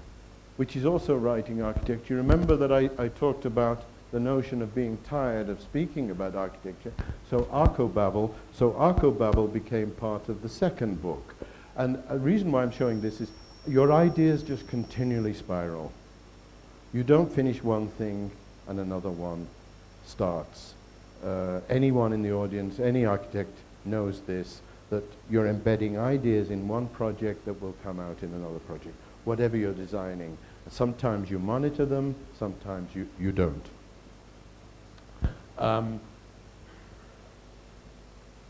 which is also writing architecture, remember that I talked about the notion of being tired of speaking about architecture. So archobabble became part of the second book. And a reason why I'm showing this is your ideas just continually spiral. You don't finish one thing and another one starts. Anyone in the audience, any architect knows this, that you're embedding ideas in one project that will come out in another project, whatever you're designing. Sometimes you monitor them, sometimes you don't.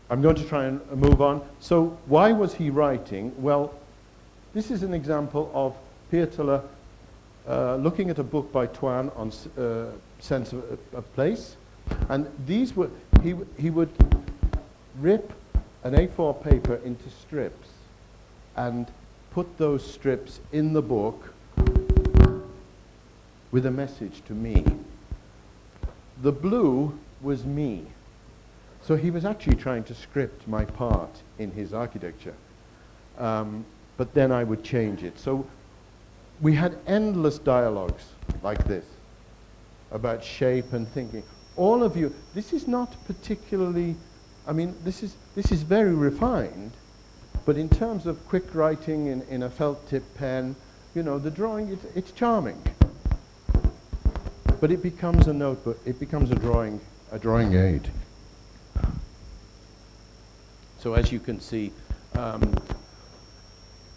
I'm going to try and move on. So why was he writing? Well, this is an example of Pietala looking at a book by Twan on sense of place. And these were, he would rip an A4 paper into strips and put those strips in the book with a message to me. The blue was me. So he was actually trying to script my part in his architecture. But then I would change it. So we had endless dialogues like this about shape and thinking. All of you, this is not particularly, I mean, this is very refined, but in terms of quick writing in a felt tip pen, you know, the drawing, it's charming. But it becomes a notebook, it becomes a drawing aid. So as you can see,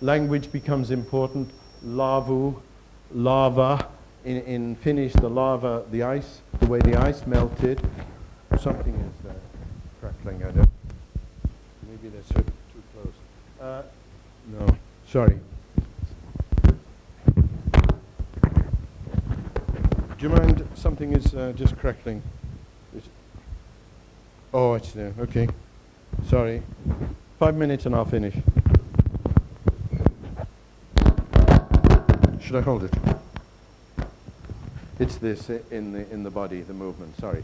language becomes important. Lava, in Finnish, the lava, the ice, the way the ice melted. Something is crackling, I don't. Maybe that's too close. No, sorry. Do you mind? Something is just crackling. Oh, it's there. Okay. Sorry. 5 minutes and I'll finish. Should I hold it? It's this in the body, the movement. Sorry.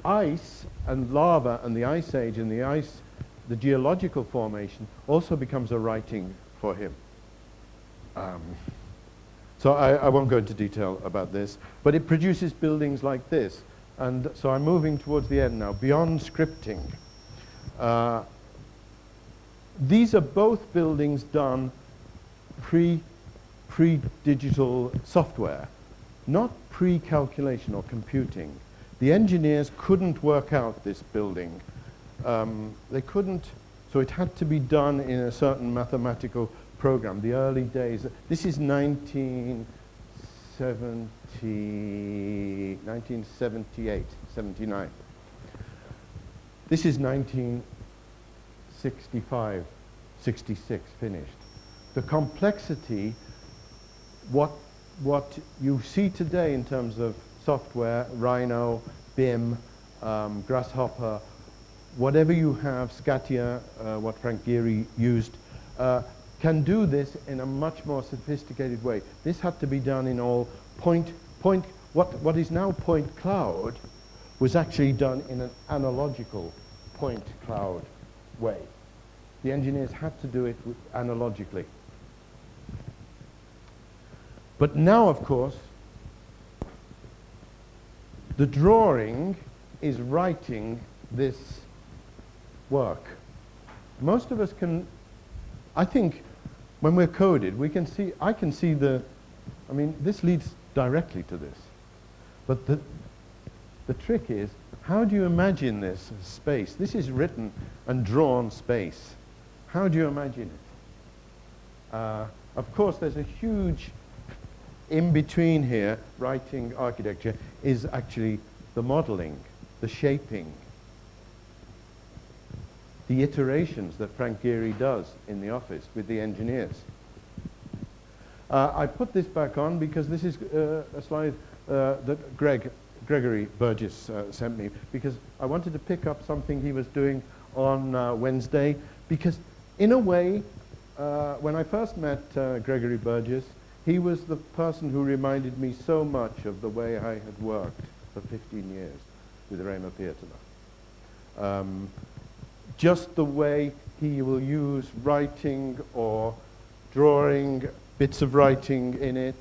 Ice and lava and the ice age and the geological formation also becomes a writing for him. So I won't go into detail about this, but it produces buildings like this. And so I'm moving towards the end now, beyond scripting. These are both buildings done pre-digital software, not pre-calculation or computing. The engineers couldn't work out this building. They couldn't, so it had to be done in a certain mathematical program. The early days, this is 1978, 79. This is 1965, 66 finished. The complexity, what you see today in terms of software, Rhino, BIM, Grasshopper, whatever you have, Scatia, what Frank Gehry used, can do this in a much more sophisticated way. This had to be done in all what is now point cloud was actually done in an analogical point cloud way. The engineers had to do it analogically. But now, of course, the drawing is writing this work. Most of us can, I think, when we're coded, I can see this leads directly to this. But the trick is, how do you imagine this space? This is written and drawn space. How do you imagine it? Of course, there's a huge in between here, writing architecture, is actually the modeling, the shaping, the iterations that Frank Gehry does in the office with the engineers. I put this back on because this is a slide that Gregory Burgess sent me, because I wanted to pick up something he was doing on Wednesday, because in a way, when I first met Gregory Burgess, he was the person who reminded me so much of the way I had worked for 15 years with Rema Pietola. Just the way he will use writing or drawing, bits of writing in it,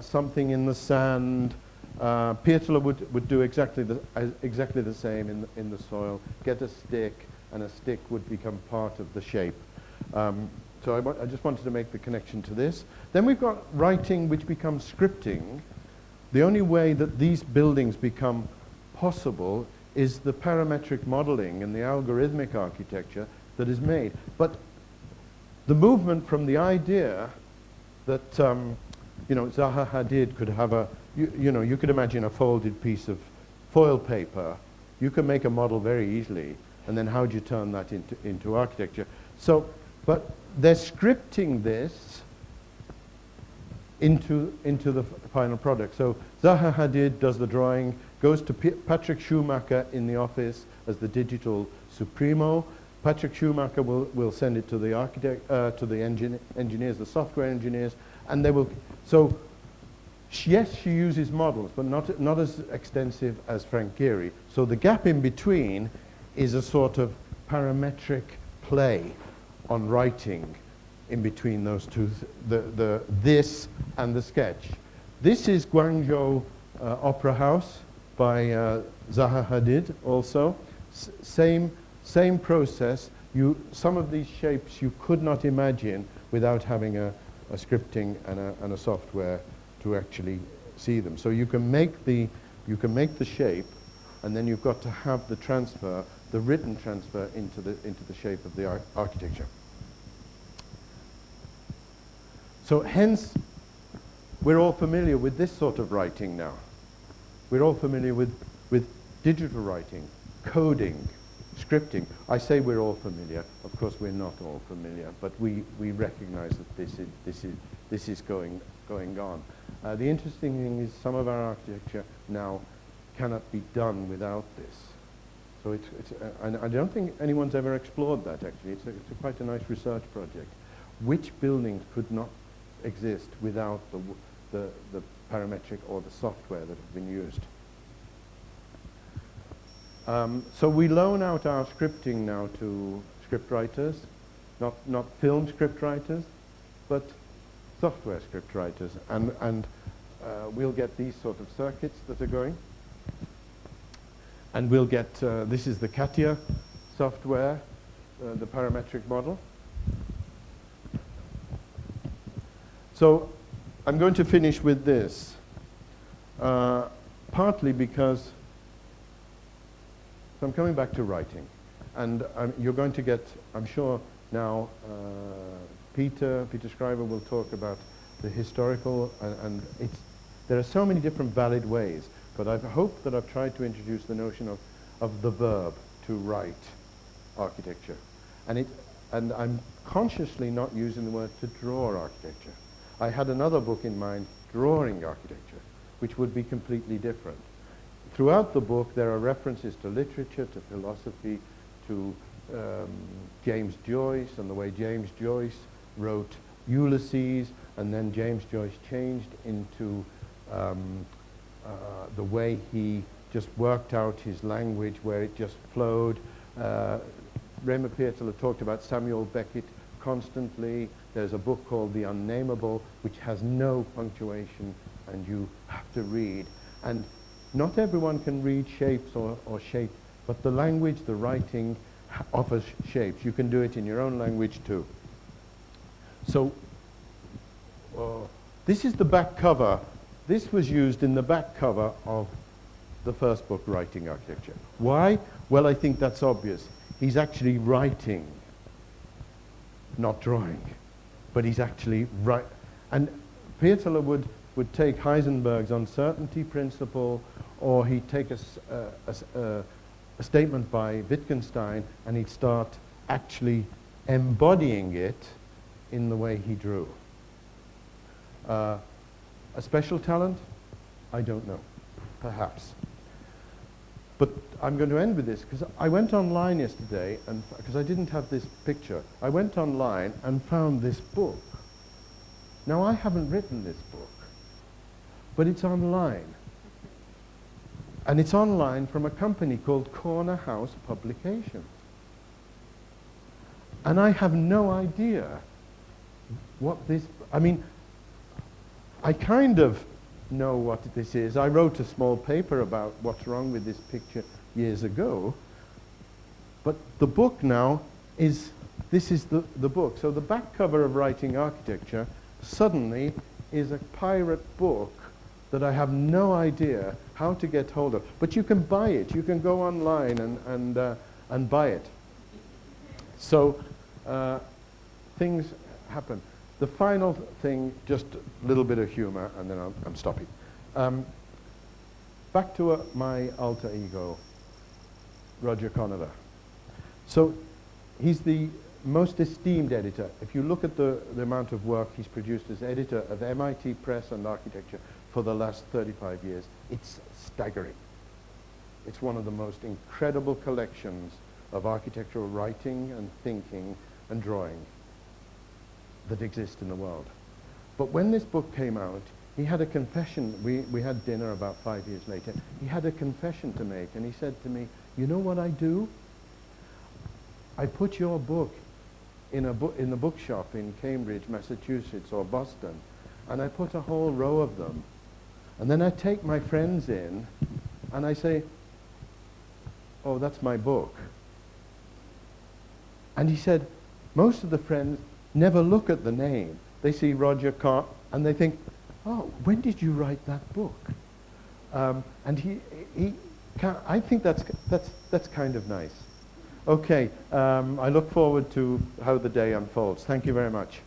something in the sand. Pietola would do exactly the same in the soil, get a stick, and a stick would become part of the shape. So I just wanted to make the connection to this. Then we've got writing, which becomes scripting. The only way that these buildings become possible is the parametric modeling and the algorithmic architecture that is made. But the movement from the idea that Zaha Hadid could have you could imagine a folded piece of foil paper. You can make a model very easily, and then how do you turn that into architecture? So, but they're scripting this into the final product. So Zaha Hadid does the drawing, goes to Patrick Schumacher in the office as the digital supremo. Patrick Schumacher will send it to the architect, to the engineers, the software engineers, and they will. So yes, she uses models, but not as extensive as Frank Gehry. So the gap in between is a sort of parametric play on writing in between those two, this and the sketch. This is Guangzhou Opera House by Zaha Hadid also. Same process. Some of these shapes you could not imagine without having a scripting and a software to actually see them. So you can make the shape, and then you've got to have the transfer, the written transfer into the shape of the architecture. So hence, we're all familiar with this sort of writing now. We're all familiar with digital writing, coding, scripting. I say we're all familiar. Of course, we're not all familiar, but we recognize that this is going on. The interesting thing is some of our architecture now cannot be done without this. So and I don't think anyone's ever explored that, actually. It's quite a nice research project. Which buildings could not exist without the parametric or the software that have been used? So we loan out our scripting now to script writers, not film script writers, but software script writers, and we'll get these sort of circuits that are going. And we'll get, this is the CATIA software, the parametric model. So I'm going to finish with this, partly because, so I'm coming back to writing. And you're going to get, I'm sure now, Peter Schreiber will talk about the historical, and there are so many different valid ways. But I hope that I've tried to introduce the notion of the verb to write architecture. And I'm consciously not using the word to draw architecture. I had another book in mind, Drawing Architecture, which would be completely different. Throughout the book, there are references to literature, to philosophy, to James Joyce, and the way James Joyce wrote Ulysses, and then James Joyce changed into the way he just worked out his language, where it just flowed. Raymond Pietzola talked about Samuel Beckett constantly. There's a book called The Unnameable, which has no punctuation, and you have to read. And not everyone can read shapes or shape, but the language, the writing offers shapes. You can do it in your own language too. So this is the back cover. This was used in the back cover of the first book, Writing Architecture. Why? Well, I think that's obvious. He's actually writing, not drawing, but he's actually writing. And Pietzola would take Heisenberg's uncertainty principle, or he'd take a statement by Wittgenstein, and he'd start actually embodying it in the way he drew. A special talent? I don't know. Perhaps. But I'm going to end with this, because I went online yesterday, and because I didn't have this picture, I went online and found this book. Now, I haven't written this book, but it's online. And it's online from a company called Corner House Publications. And I have no idea what this, I mean, I kind of know what this is. I wrote a small paper about what's wrong with this picture years ago. But the book now is, this is the book. So the back cover of Writing Architecture suddenly is a pirate book that I have no idea how to get hold of. But you can buy it. You can go online and buy it. So things happen. The final thing, just a little bit of humor, and then I'm stopping. Back to my alter ego, Roger Conover. So he's the most esteemed editor. If you look at the amount of work he's produced as editor of MIT Press and Architecture for the last 35 years, it's staggering. It's one of the most incredible collections of architectural writing and thinking and drawing that exist in the world. But when this book came out, he had a confession. We had dinner about 5 years later. He had a confession to make, and he said to me, you know what I do? I put your book in the bookshop in Cambridge, Massachusetts, or Boston, and I put a whole row of them. And then I take my friends in, and I say, oh, that's my book. And he said, most of the friends never look at the name. They see Roger Carr and they think, oh, when did you write that book? And I think that's kind of nice. Okay, I look forward to how the day unfolds. Thank you very much.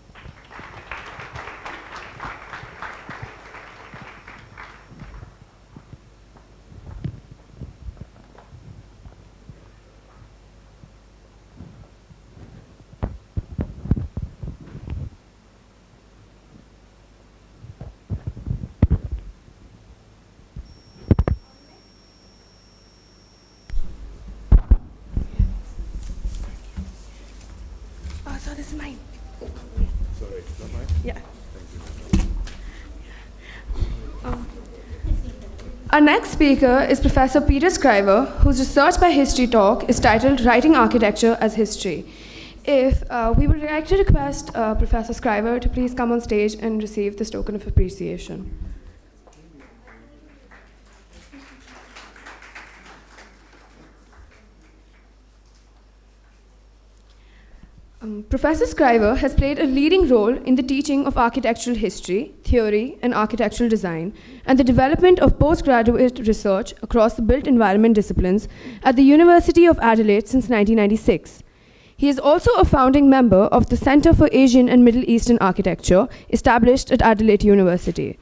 this is mine. Sorry, is that mine? Yeah. Thank you. Our next speaker is Professor Peter Scriver, whose research by History Talk is titled Writing Architecture as History. If we would like to request Professor Scriver to please come on stage and receive this token of appreciation. Professor Scriver has played a leading role in the teaching of architectural history, theory, and architectural design, and the development of postgraduate research across the built environment disciplines at the University of Adelaide since 1996. He is also a founding member of the Center for Asian and Middle Eastern Architecture, established at Adelaide University.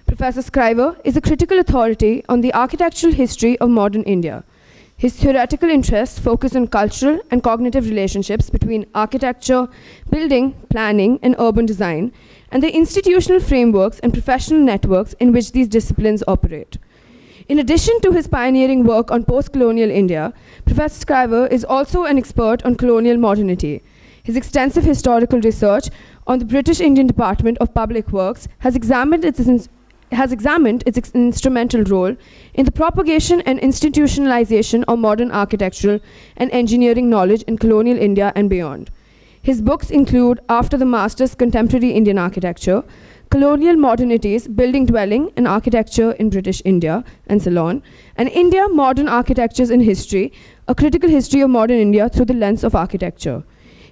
Professor Scriver is a critical authority on the architectural history of modern India. His theoretical interests focus on cultural and cognitive relationships between architecture, building, planning, and urban design, and the institutional frameworks and professional networks in which these disciplines operate. In addition to his pioneering work on post-colonial India, Professor Scriver is also an expert on colonial modernity. His extensive historical research on the British Indian Department of Public Works has examined its instrumental role in the propagation and institutionalization of modern architectural and engineering knowledge in colonial India and beyond. His books include After the Masters, Contemporary Indian Architecture, Colonial Modernities, Building, Dwelling, and Architecture in British India, and Ceylon, and India, Modern Architectures in History, A Critical History of Modern India Through the Lens of Architecture.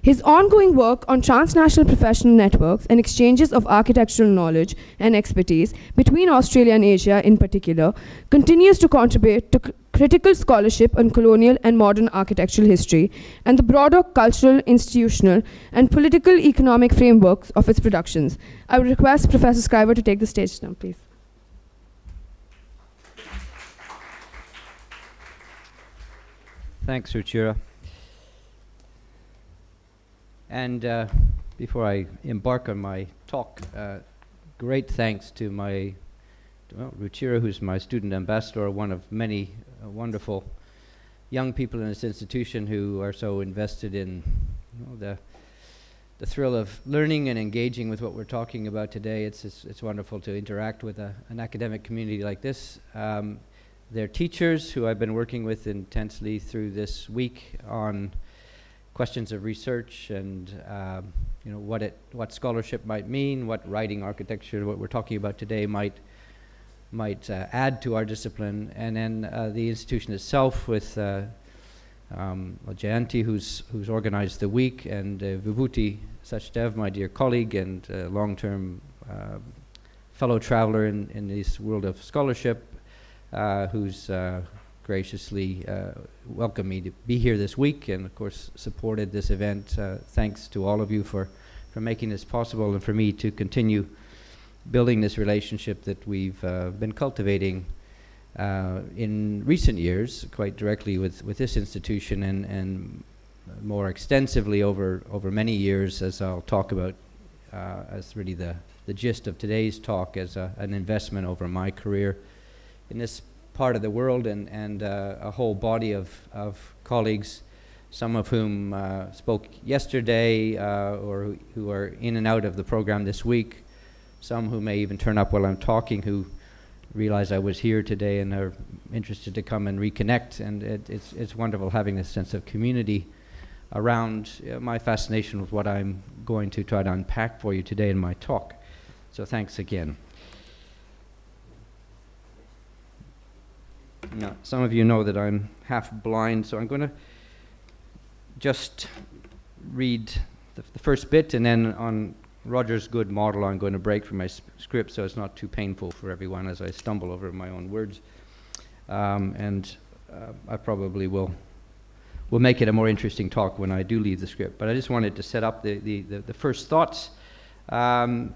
His ongoing work on transnational professional networks and exchanges of architectural knowledge and expertise between Australia and Asia in particular continues to contribute to critical scholarship on colonial and modern architectural history and the broader cultural, institutional, and political economic frameworks of its productions. I would request Professor Scriver to take the stage now, please. Thanks, Ruchira. And before I embark on my talk, great thanks to Ruchira, who's my student ambassador, one of many wonderful young people in this institution who are so invested in the thrill of learning and engaging with what we're talking about today. It's wonderful to interact with an academic community like this. They're teachers who I've been working with intensely through this week on questions of research and what scholarship might mean, what writing architecture, what we're talking about today might add to our discipline, and then the institution itself with Jayanti, who's organized the week, and Vibhuti Sachdev, my dear colleague and long-term fellow traveler in this world of scholarship, who's graciously welcomed me to be here this week and of course supported this event. Thanks to all of you for making this possible and for me to continue building this relationship that we've been cultivating in recent years quite directly with this institution and more extensively over many years, as I'll talk about as really the gist of today's talk, as an investment over my career in this part of the world and a whole body of colleagues, some of whom spoke yesterday or who are in and out of the program this week, some who may even turn up while I'm talking who realize I was here today and are interested to come and reconnect, and it's wonderful having this sense of community around my fascination with what I'm going to try to unpack for you today in my talk. So thanks again. Now, some of you know that I'm half blind, so I'm going to just read the first bit, and then on Roger's good model, I'm going to break from my script so it's not too painful for everyone as I stumble over my own words. I probably will make it a more interesting talk when I do leave the script. But I just wanted to set up the first thoughts, and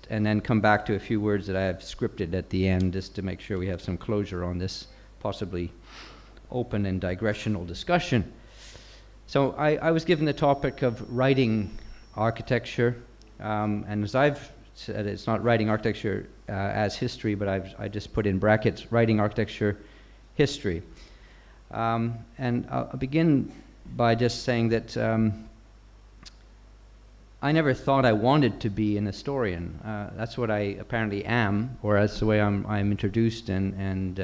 then come back to a few words that I have scripted at the end, just to make sure we have some closure on this possibly open and digressional discussion. So I was given the topic of writing architecture, and as I've said, it's not writing architecture as history, but I just put in brackets writing architecture history. And I'll begin by just saying that I never thought I wanted to be an historian. That's what I apparently am, or that's the way I'm introduced, and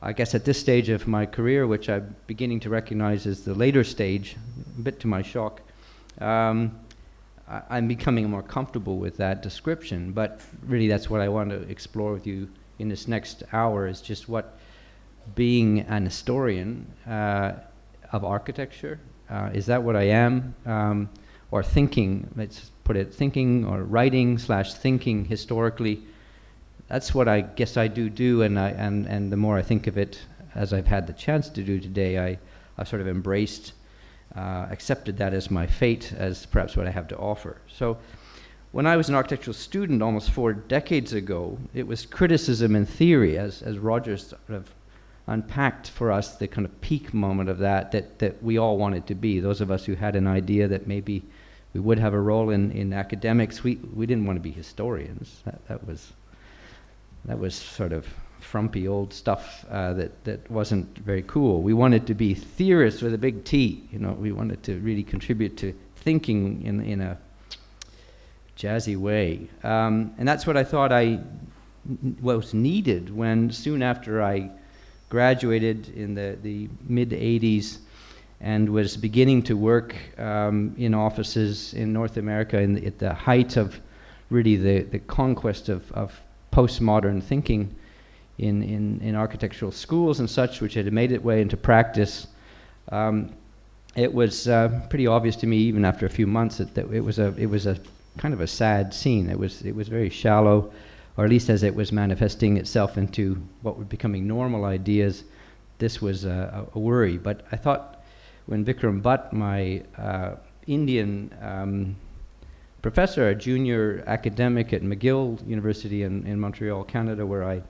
I guess at this stage of my career, which I'm beginning to recognize as the later stage, a bit to my shock, I'm becoming more comfortable with that description, but really that's what I want to explore with you in this next hour, is just what being an historian of architecture, is that what I am? Or thinking, let's put it, thinking or writing / thinking historically. That's what I guess I do, and the more I think of it, as I've had the chance to do today, I've sort of embraced, accepted that as my fate, as perhaps what I have to offer. So when I was an architectural student almost 4 decades ago, it was criticism and theory, as Roger's sort of unpacked for us the kind of peak moment of that we all wanted to be. Those of us who had an idea that maybe we would have a role in academics, we didn't want to be historians. That was sort of frumpy old stuff that wasn't very cool. We wanted to be theorists with a big T. We wanted to really contribute to thinking in a jazzy way. And that's what I thought was needed when soon after I graduated in the mid-'80s and was beginning to work in offices in North America at the height of really the conquest of postmodern thinking in architectural schools and such, which had made its way into practice. It was pretty obvious to me, even after a few months, that it was a kind of a sad scene. It was very shallow, or at least as it was manifesting itself into what were becoming normal ideas. This was a worry. But I thought when Vikram Bhatt, my Indian professor, a junior academic at McGill University in Montreal, Canada, where I'd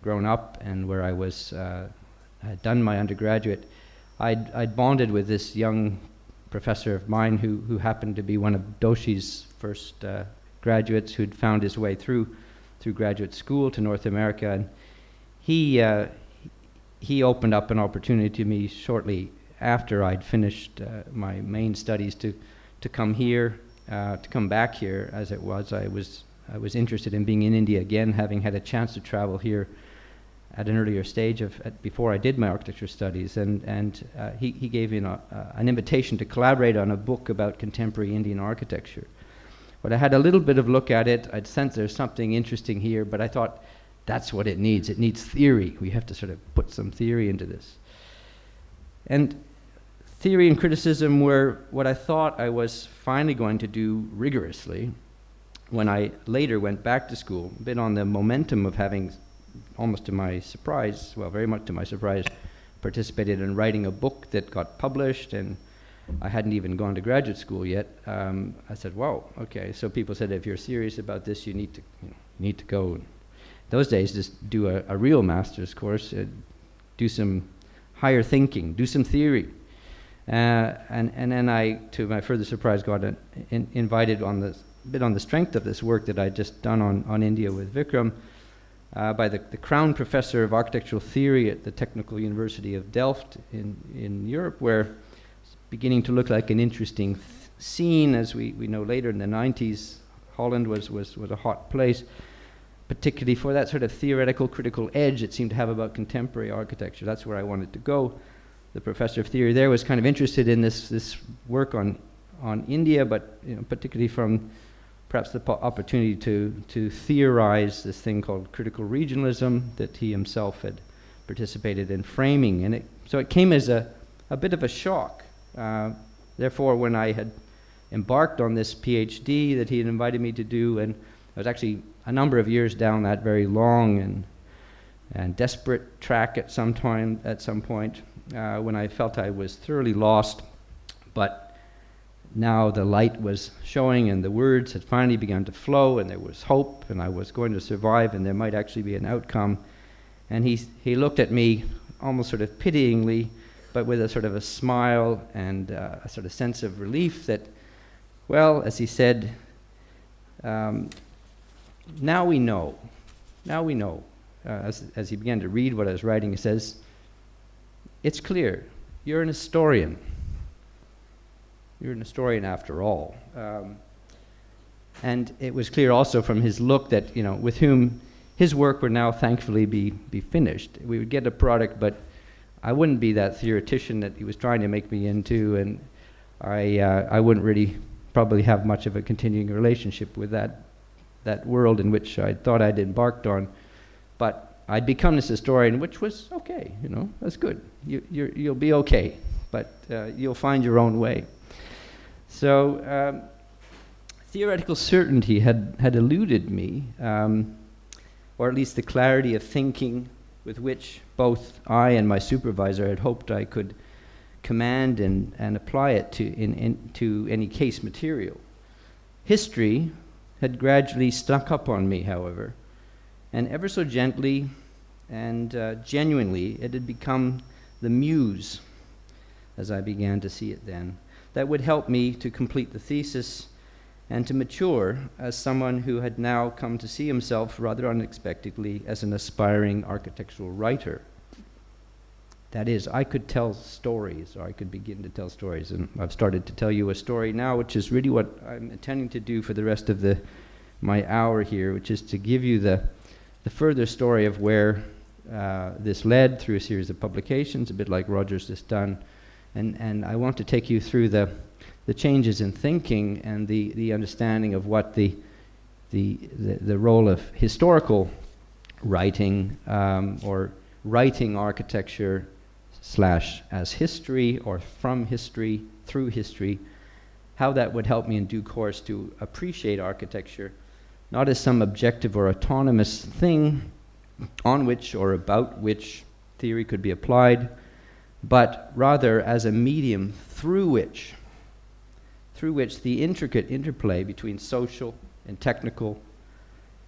grown up and where I had done my undergraduate, I'd bonded with this young professor of mine who happened to be one of Doshi's first graduates, who'd found his way through graduate school to North America, and he opened up an opportunity to me shortly after I'd finished my main studies to come here, to come back here. As it was, I was interested in being in India again, having had a chance to travel here at an earlier stage before I did my architecture studies, and he gave me an invitation to collaborate on a book about contemporary Indian architecture. But I had a little bit of look at it. I'd sensed there's something interesting here, but I thought that's what it needs. It needs theory. We have to sort of put some theory into this. And theory and criticism were what I thought I was finally going to do rigorously when I later went back to school, a bit on the momentum of having, almost to my surprise, well, very much to my surprise, participated in writing a book that got published, and I hadn't even gone to graduate school yet. I said, "Whoa, okay." So people said, "If you're serious about this, you need to go." Those days, just do a real master's course, do some higher thinking, do some theory, and then I, to my further surprise, got invited on the strength of this work that I'd just done on India with Vikram, by the Crown Professor of Architectural Theory at the Technical University of Delft in Europe, where beginning to look like an interesting scene. As we know later in the 90s, Holland was a hot place, particularly for that sort of theoretical critical edge it seemed to have about contemporary architecture. That's where I wanted to go. The professor of theory there was kind of interested in this work on India, but particularly from perhaps the opportunity to theorize this thing called critical regionalism that he himself had participated in framing. And so it came as a bit of a shock. Therefore, when I had embarked on this PhD that he had invited me to do, and I was actually a number of years down that very long and desperate track at some point, when I felt I was thoroughly lost, but now the light was showing and the words had finally begun to flow and there was hope and I was going to survive and there might actually be an outcome. And he looked at me almost sort of pityingly, but with a sort of a smile and a sort of sense of relief that, well, as he said, now we know. As he began to read what I was writing, he says, "It's clear, you're an historian. You're an historian after all." And it was clear also from his look that, with whom his work would now thankfully be finished. We would get a product, but I wouldn't be that theoretician that he was trying to make me into, and I wouldn't really probably have much of a continuing relationship with that world in which I thought I'd embarked on. But I'd become this historian, which was okay, that's good. You'll be okay, but you'll find your own way. So theoretical certainty had eluded me, or at least the clarity of thinking with which both I and my supervisor had hoped I could command and apply it to any case material. History had gradually snuck up on me, however, and ever so gently and genuinely it had become the muse, as I began to see it then, that would help me to complete the thesis and to mature as someone who had now come to see himself rather unexpectedly as an aspiring architectural writer. That is, I could tell stories, or I could begin to tell stories, and I've started to tell you a story now, which is really what I'm intending to do for the rest of my hour here, which is to give you the further story of where this led through a series of publications, a bit like Roger's just done, and I want to take you through the changes in thinking and the understanding of what the role of historical writing or writing architecture / as history or from history through history, how that would help me in due course to appreciate architecture not as some objective or autonomous thing on which or about which theory could be applied, but rather as a medium through which the intricate interplay between social and technical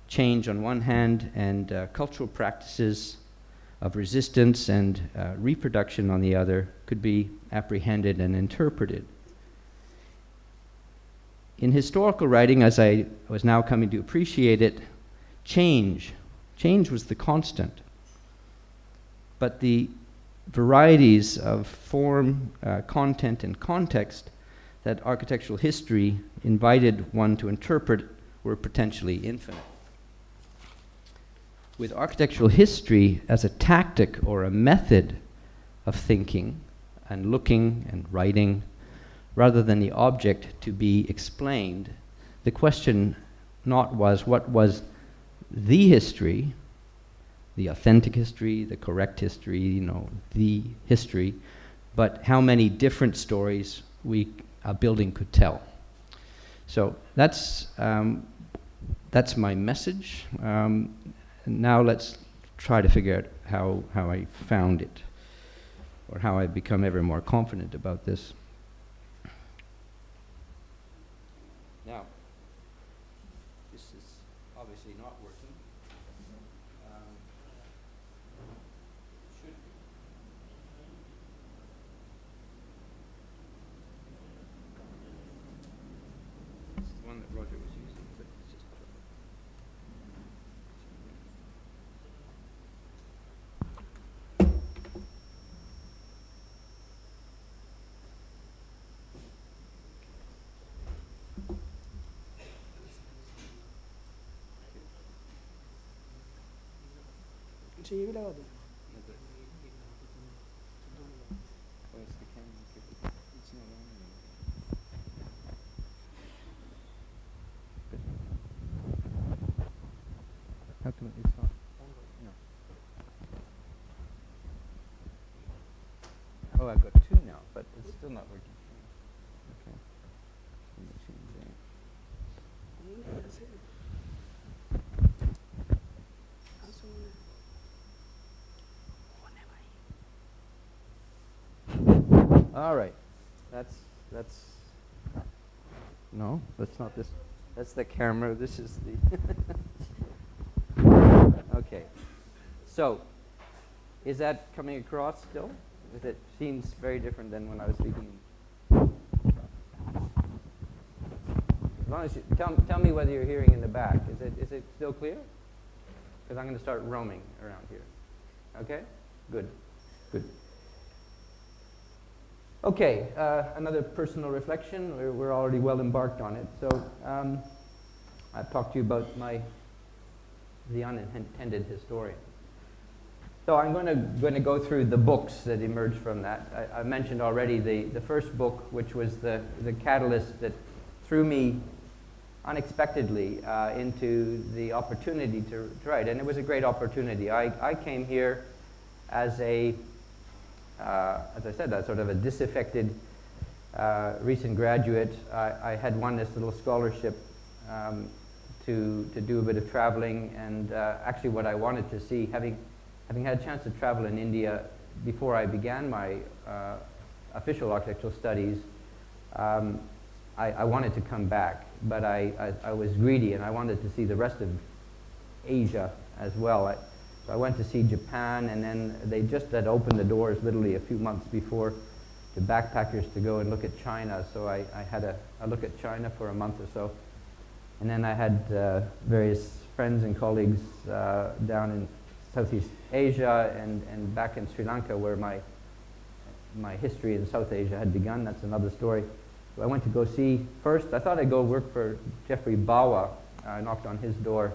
change on one hand and cultural practices of resistance and reproduction on the other could be apprehended and interpreted. In historical writing, as I was now coming to appreciate it, change was the constant. But the varieties of form, content, and context that architectural history invited one to interpret were potentially infinite. With architectural history as a tactic or a method of thinking and looking and writing, rather than the object to be explained, the question not was what was the history, the authentic history, the correct history, the history, but how many different stories a building could tell. So that's my message. Now let's try to figure out how I found it, or how I've become ever more confident about this. Now, this is obviously not working. Should be. This is the one that Roger was using, but it's just how come it's not? No. Oh, I've got two now, but it's still not working. Okay. Let me change that. All right, that's no, that's not this. That's the camera. This is the. Okay, so is that coming across still? It seems very different than when I was speaking. As long as you tell me whether you're hearing in the back. Is it still clear? Because I'm going to start roaming around here. Okay, good. Okay, another personal reflection. We're already well embarked on it. So I've talked to you about the unintended historian. So I'm going to go through the books that emerged from that. I mentioned already the first book, which was the catalyst that threw me unexpectedly into the opportunity to write, and it was a great opportunity. I came here as I said, a sort of a disaffected recent graduate. I had won this little scholarship to do a bit of traveling, and actually what I wanted to see, having had a chance to travel in India before I began my official architectural studies, I wanted to come back, but I was greedy and I wanted to see the rest of Asia as well. So I went to see Japan, and then they just had opened the doors literally a few months before to backpackers to go and look at China. So I had a look at China for a month or so. And then I had various friends and colleagues down in Southeast Asia and back in Sri Lanka, where my history in South Asia had begun. That's another story. So I went to go see, first I thought I'd go work for Jeffrey Bawa. I knocked on his door.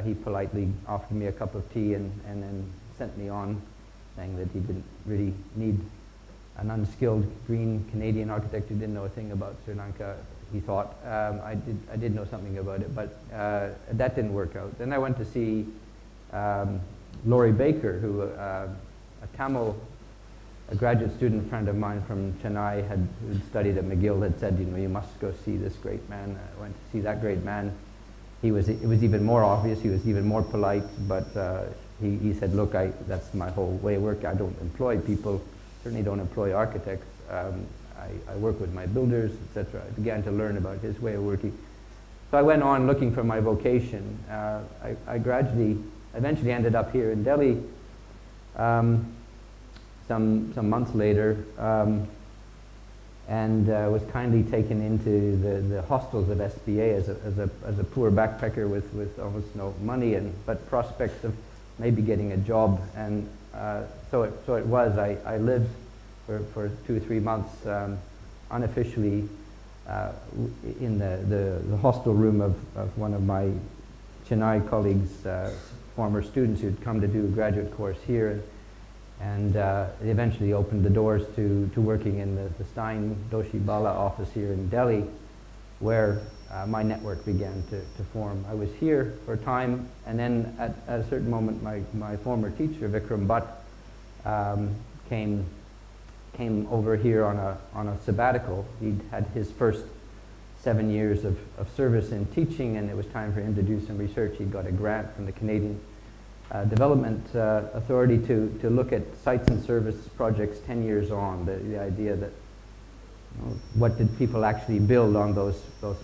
He politely offered me a cup of tea and then sent me on, saying that he didn't really need an unskilled green Canadian architect who didn't know a thing about Sri Lanka, he thought. I did know something about it, but that didn't work out. Then I went to see Laurie Baker, who a Tamil, a graduate student friend of mine from Chennai who'd studied at McGill, had said, you must go see this great man. I went to see that great man. It was even more obvious, he was even more polite, but he said, look, that's my whole way of work. I don't employ people, certainly don't employ architects. I work with my builders, etc. I began to learn about his way of working. So I went on looking for my vocation. I eventually ended up here in Delhi some months later, and was kindly taken into the hostels of SBA as a poor backpacker with almost no money, but prospects of maybe getting a job. And so it was. I lived for 2 or 3 months unofficially in the hostel room of one of my Chennai colleagues, former students who'd come to do a graduate course here. And it eventually opened the doors to working in the Stein Doshi Bala office here in Delhi, where my network began to form. I was here for a time, and then at a certain moment, my former teacher, Vikram Bhatt, came over here on a sabbatical. He'd had his first 7 years of service in teaching, and it was time for him to do some research. He got a grant from the Canadian Development Authority to look at sites and service projects 10 years on. The idea that what did people actually build on those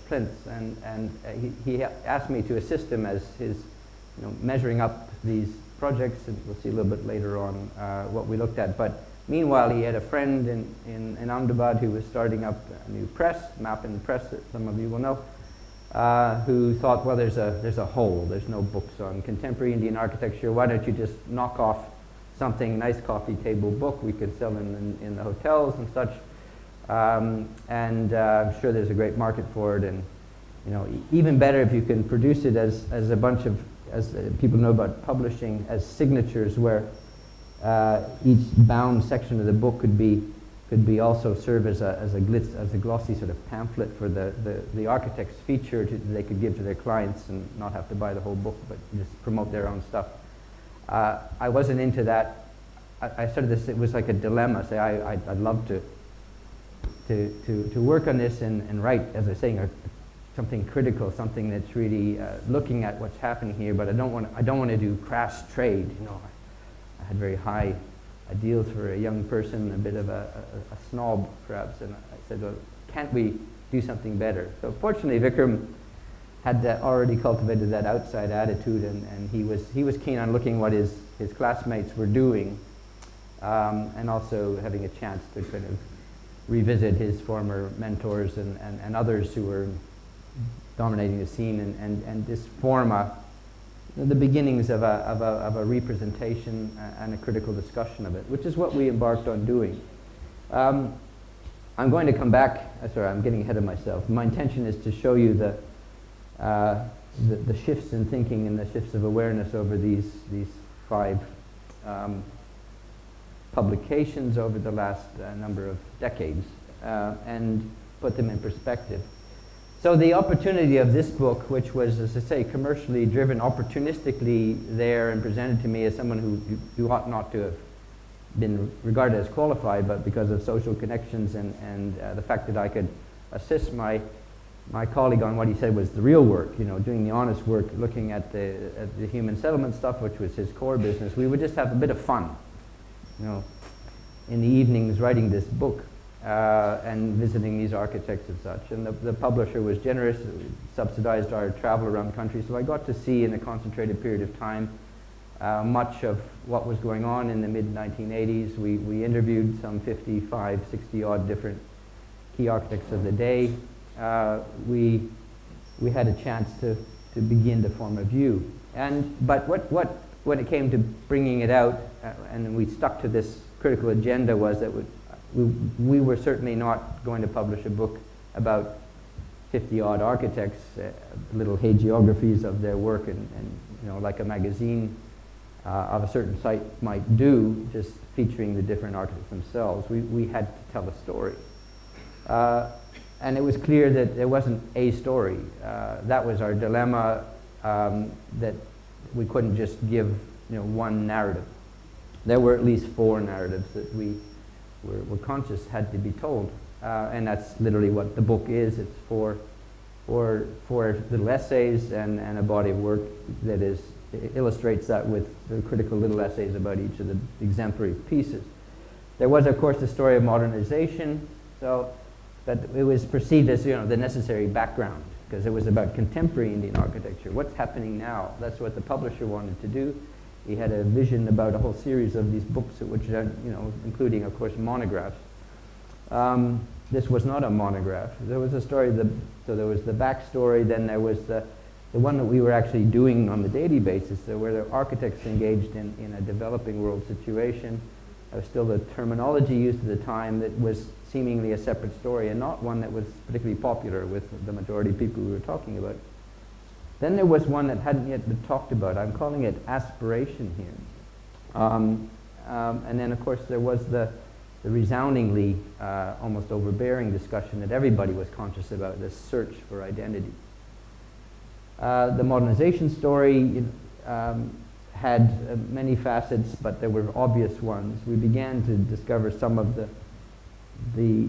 plinths, and he asked me to assist him as his measuring up these projects, and we'll see a little bit later on what we looked at. But meanwhile, he had a friend in Ahmedabad who was starting up a new press, Map and Press, that some of you will know, who thought, well, there's a hole. There's no books on contemporary Indian architecture. Why don't you just knock off something, nice coffee table book we could sell in the hotels and such. And I'm sure there's a great market for it. And even better if you can produce it as a bunch of, as people know about publishing, as signatures, where each bound section of the book could be also serve as a glossy sort of pamphlet for the architect's feature they could give to their clients and not have to buy the whole book, but just promote their own stuff. I wasn't into that. I started this. It was like a dilemma. Say I'd love to work on this and write, as I was saying, something critical, something that's really looking at what's happening here. But I don't want to do crass trade. I had very high ideals for a young person, a bit of a snob perhaps, and I said, well, can't we do something better? So fortunately, Vikram had already cultivated that outside attitude, and he was keen on looking what his classmates were doing, and also having a chance to kind of revisit his former mentors and others who were dominating the scene, and just form the beginnings of a representation and a critical discussion of it, which is what we embarked on doing. I'm going to come back, sorry, I'm getting ahead of myself. My intention is to show you the shifts in thinking and the shifts of awareness over these 5 publications over the last number of decades, and put them in perspective. So the opportunity of this book, which was, as I say, commercially driven, opportunistically there and presented to me as someone who ought not to have been regarded as qualified, but because of social connections and the fact that I could assist my colleague on what he said was the real work, doing the honest work, looking at the human settlement stuff, which was his core business. We would just have a bit of fun, in the evenings writing this book. And visiting these architects and such. And the publisher was generous, subsidized our travel around the country, so I got to see in a concentrated period of time much of what was going on in the mid-1980s. We interviewed some 55, 60 odd different key architects of the day. We had a chance to begin to form a view. But when it came to bringing it out, and we stuck to this critical agenda, was that we were certainly not going to publish a book about 50-odd architects, little hagiographies of their work, and like a magazine of a certain site might do, just featuring the different architects themselves. We had to tell a story. And it was clear that there wasn't a story. That was our dilemma, that we couldn't just give one narrative. There were at least 4 narratives that we're conscious had to be told, and that's literally what the book is. It's four little essays and a body of work that illustrates that with the critical little essays about each of the exemplary pieces. There was, of course, the story of modernization, but it was perceived as the necessary background, because it was about contemporary Indian architecture. What's happening now? That's what the publisher wanted to do. He had a vision about a whole series of these books, which are, including, of course, monographs. This was not a monograph. There was a story, so there was the backstory, then there was the one that we were actually doing on the daily basis. There were the architects engaged in a developing world situation. There was still the terminology used at the time that was seemingly a separate story, and not one that was particularly popular with the majority of people we were talking about. Then there was one that hadn't yet been talked about. I'm calling it Aspiration here. And then, of course, there was the resoundingly, almost overbearing discussion that everybody was conscious about, this search for identity. The Modernization Story had many facets, but there were obvious ones. We began to discover some of the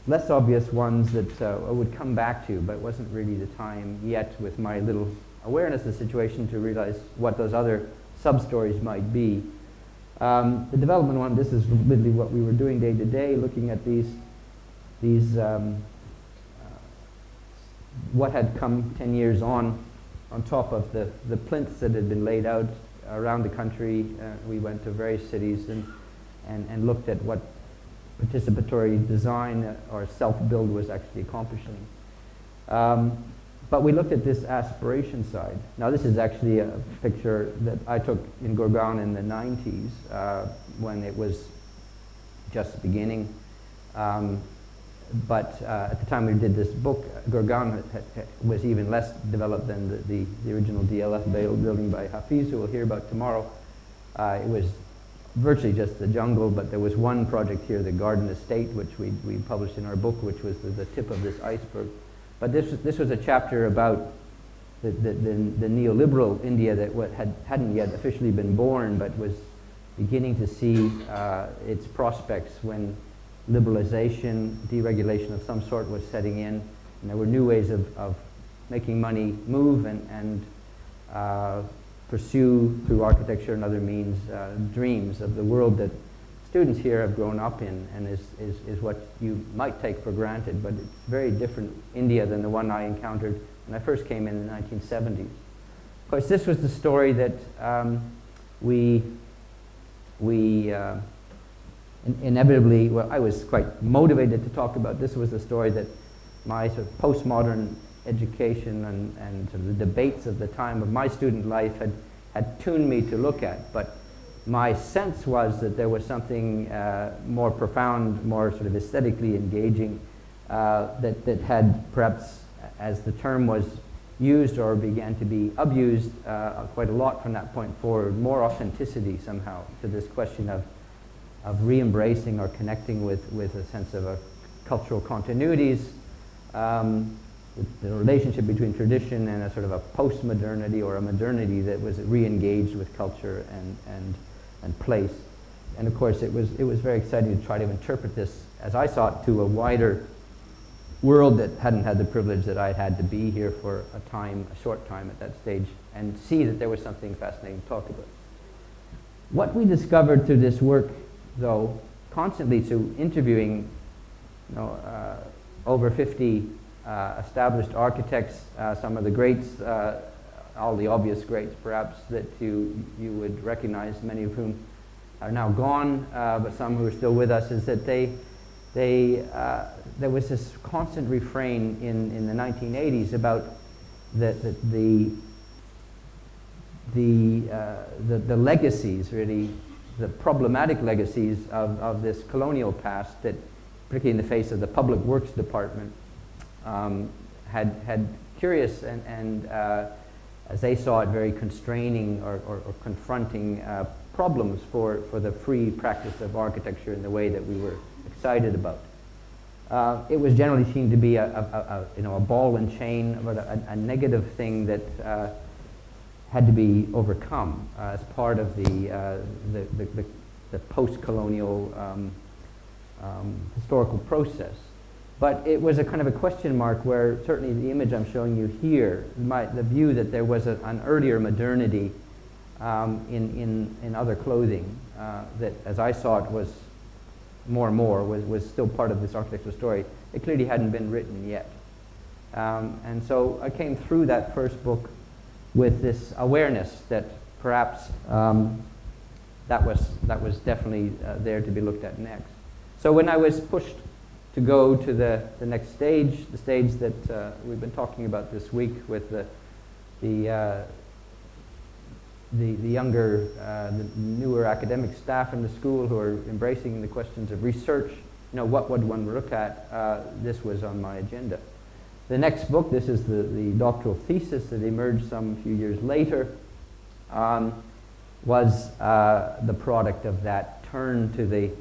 less obvious ones that I would come back to, but it wasn't really the time yet, with my little awareness of the situation, to realize what those other sub-stories might be. The development one, this is literally what we were doing day to day, looking at these what had come 10 years on top of the plinths that had been laid out around the country. We went to various cities and looked at what participatory design or self-build was actually accomplishing. But we looked at this aspiration side. Now, this is actually a picture that I took in Gurgaon in the 90s when it was just beginning. But at the time we did this book, Gurgaon was even less developed than the original DLF building by Hafiz, who we'll hear about tomorrow. It was virtually just the jungle, but there was one project here, the Garden Estate, which we published in our book, which was the tip of this iceberg. But this was a chapter about the neoliberal India that hadn't yet officially been born, but was beginning to see its prospects when liberalization, deregulation of some sort was setting in, and there were new ways of making money move and pursue through architecture and other means dreams of the world that students here have grown up in, and is what you might take for granted, but it's very different India than the one I encountered when I first came in the 1970s. Of course, this was the story that we inevitably, well, I was quite motivated to talk about. This was the story that my sort of postmodern education and sort of the debates of the time of my student life had tuned me to look at. But my sense was that there was something more profound, more sort of aesthetically engaging, that had perhaps as the term was used or began to be abused quite a lot from that point forward, more authenticity somehow to this question of re-embracing or connecting with a sense of cultural continuities, the relationship between tradition and a sort of a post-modernity or a modernity that was re-engaged with culture and place. And of course, it was very exciting to try to interpret this, as I saw it, to a wider world that hadn't had the privilege that I'd had to be here for a short time at that stage, and see that there was something fascinating to talk about. What we discovered through this work, though, constantly through interviewing over 50 established architects, some of the greats, all the obvious greats perhaps that you would recognize, many of whom are now gone, but some who are still with us, is that there was this constant refrain in the 1980s about the legacies, really, the problematic legacies of this colonial past that, particularly in the face of the Public Works Department, had curious and as they saw it, very constraining or confronting problems for the free practice of architecture in the way that we were excited about. It was generally seen to be a ball and chain, but a negative thing that had to be overcome as part of the post-colonial historical process. But it was a kind of a question mark where certainly the image I'm showing you here, the view that there was an earlier modernity in other clothing that, as I saw it, was more and more was still part of this architectural story. It clearly hadn't been written yet. And so I came through that first book with this awareness that perhaps that was definitely there to be looked at next. So when I was pushed to go to the next stage, the stage that we've been talking about this week with the younger, the newer academic staff in the school who are embracing the questions of research, what would one look at, this was on my agenda. The next book, this is the doctoral thesis that emerged some few years later, was the product of that turn to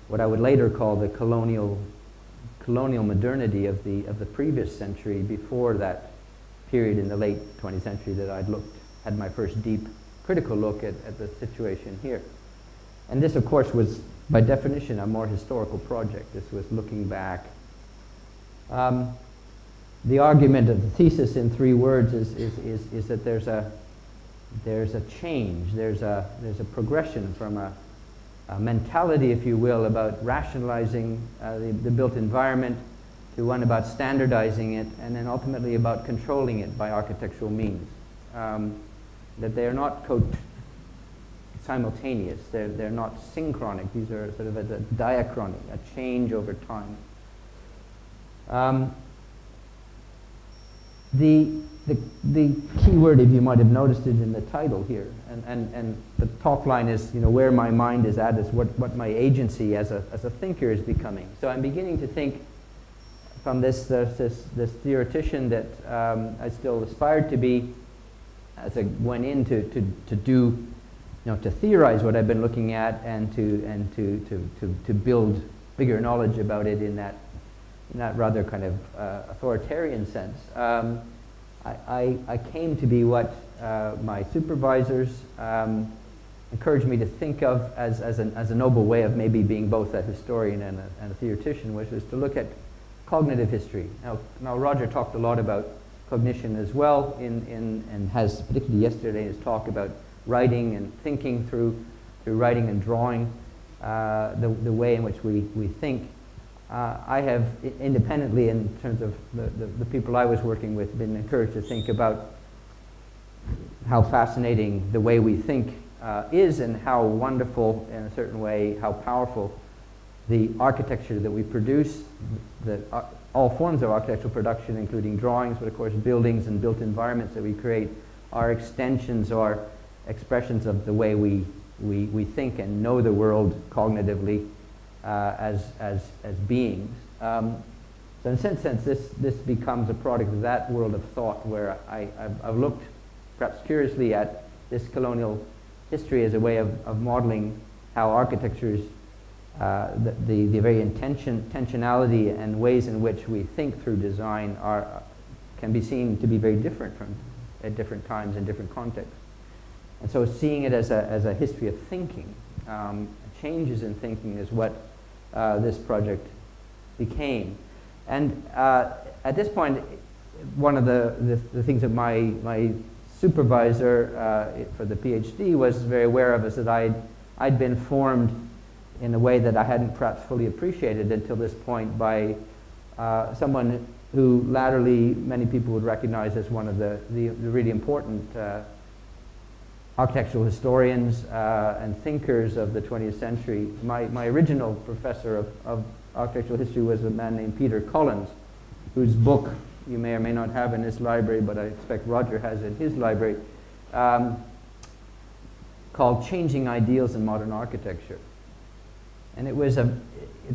what I would later call the colonial modernity of the previous century, before that period in the late 20th century that had my first deep critical look at the situation here. And this, of course, was by definition a more historical project. This was looking back. The argument of the thesis in 3 words is that there's a change, there's a progression from a mentality, if you will, about rationalizing the built environment to one about standardizing it, and then ultimately about controlling it by architectural means. That they are not simultaneous, they're not synchronic, these are sort of a diachronic, a change over time. The key word, if you might have noticed it in the title here, and the top line is, where my mind is at, is what my agency as a thinker is becoming. So I'm beginning to think from this theoretician that I still aspired to be, as I went in to do, to theorize what I've been looking at and to build bigger knowledge about it in that rather kind of authoritarian sense. I came to be what my supervisors encouraged me to think of as a noble way of maybe being both a historian and a theoretician, which was to look at cognitive history. Now Roger talked a lot about cognition as well, and has, particularly yesterday in his talk, about writing and thinking through writing and drawing, the way in which we think. I have independently, in terms of the people I was working with, been encouraged to think about how fascinating the way we think is, and how wonderful, in a certain way, how powerful the architecture that we produce, all forms of architectural production, including drawings, but of course buildings and built environments that we create, are extensions or expressions of the way we think and know the world cognitively as beings. So in a sense, this becomes a product of that world of thought where I've looked perhaps curiously at this colonial history as a way of modeling how architectures, the very intentionality and ways in which we think through design can be seen to be very different at different times in different contexts. And so seeing it as a history of thinking, changes in thinking is what this project became. And at this point, one of the things that my supervisor for the PhD was very aware of is that I'd been formed in a way that I hadn't perhaps fully appreciated until this point by someone who latterly many people would recognize as one of the really important architectural historians and thinkers of the 20th century. My original professor of architectural history was a man named Peter Collins, whose book you may or may not have in this library, but I expect Roger has it in his library, called Changing Ideals in Modern Architecture. And it was, at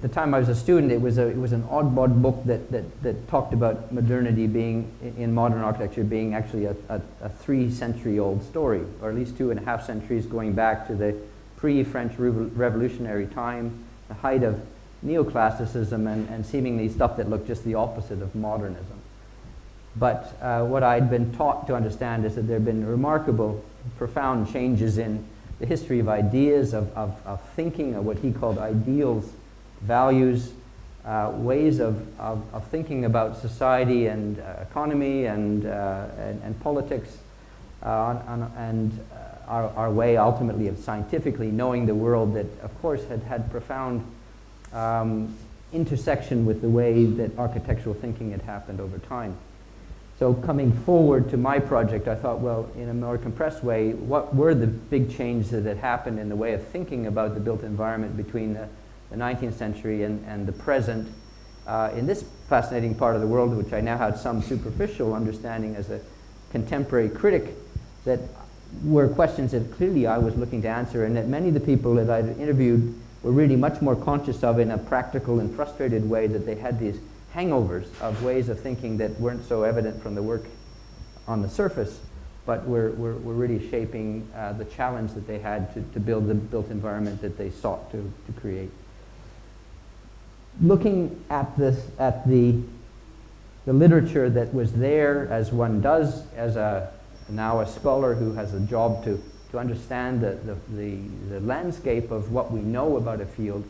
the time I was a student, it was an oddball book that talked about modernity being, in modern architecture, being actually a 3-century-old story, or at least 2.5 centuries going back to the pre-French Revolutionary time, the height of neoclassicism and seemingly stuff that looked just the opposite of modernism. But what I'd been taught to understand is that there have been remarkable, profound changes in the history of ideas, of thinking, of what he called ideals, values, ways of thinking about society and economy and politics, and our way ultimately of scientifically knowing the world that, of course, had profound intersection with the way that architectural thinking had happened over time. So coming forward to my project, I thought, well, in a more compressed way, what were the big changes that had happened in the way of thinking about the built environment between the 19th century and the present in this fascinating part of the world, which I now had some superficial understanding as a contemporary critic, that were questions that clearly I was looking to answer, and that many of the people that I'd interviewed were really much more conscious of in a practical and frustrated way, that they had these hangovers of ways of thinking that weren't so evident from the work on the surface, but were really shaping the challenge that they had to build the built environment that they sought to create. Looking at the literature that was there, as one does as now a scholar who has a job to understand the landscape of what we know about a field,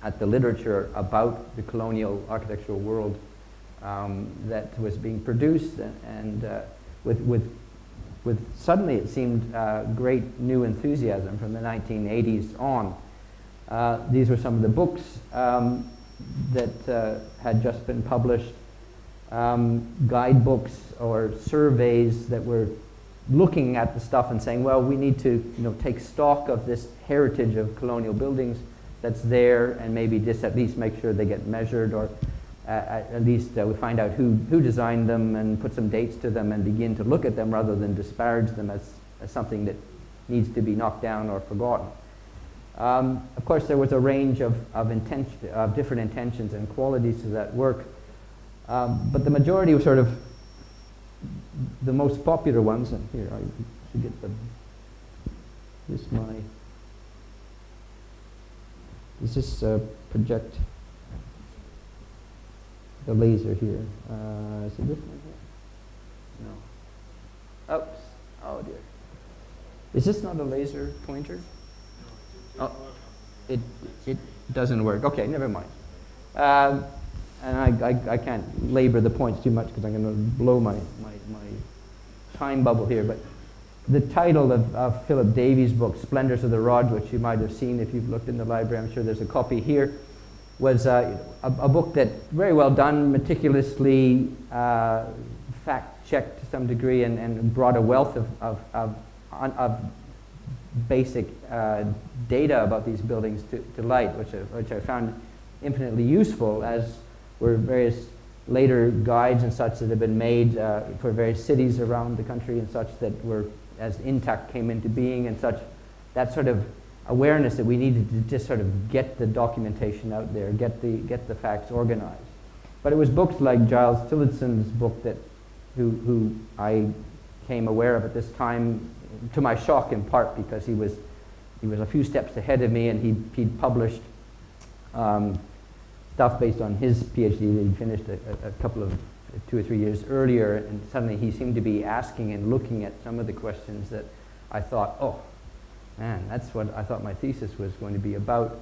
at the literature about the colonial architectural world that was being produced, and with suddenly it seemed great new enthusiasm from the 1980s on. These were some of the books that had just been published, guidebooks or surveys that were looking at the stuff and saying, well, we need to take stock of this heritage of colonial buildings that's there, and maybe just at least make sure they get measured, or at least we find out who designed them and put some dates to them and begin to look at them rather than disparage them as something that needs to be knocked down or forgotten. Of course, there was a range of different intentions and qualities to that work, but the majority were sort of the most popular ones. And here, I should get does this project the laser here? Is it this one here? No. Oops. Oh dear. Is this not a laser pointer? Oh, it doesn't work. Okay, never mind. And I can't labor the points too much because I'm going to blow my time bubble here. But the title of Philip Davies' book, Splendors of the Rod, which you might have seen if you've looked in the library, I'm sure there's a copy here, was a book that very well done, meticulously fact-checked to some degree, and brought a wealth of basic data about these buildings to light, which I found infinitely useful, as were various later guides and such that have been made for various cities around the country and such, that were, as INTAC came into being and such, that sort of awareness that we needed to just sort of get the documentation out there, get the facts organized. But it was books like Giles Tillotson's book who I came aware of at this time, to my shock in part because he was a few steps ahead of me, and he'd published stuff based on his PhD that he'd finished a couple of 2 or 3 years earlier, and suddenly he seemed to be asking and looking at some of the questions that I thought, oh man, that's what I thought my thesis was going to be about.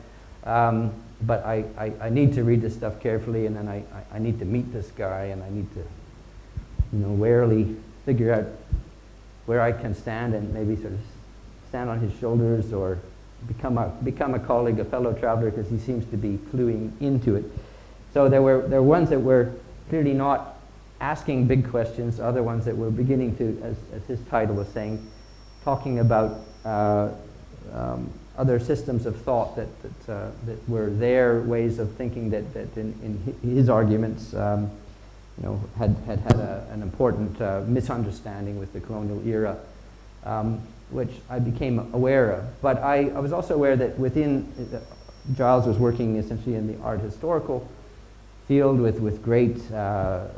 But I need to read this stuff carefully, and then I need to meet this guy, and I need to, warily figure out where I can stand and maybe sort of stand on his shoulders or become a colleague, a fellow traveler, because he seems to be cluing into it. So there were ones that were clearly not asking big questions, other ones that were beginning to, as his title was saying, talking about other systems of thought that were their ways of thinking that in his arguments had an important misunderstanding with the colonial era, which I became aware of. But I was also aware that within, Giles was working essentially in the art historical field with great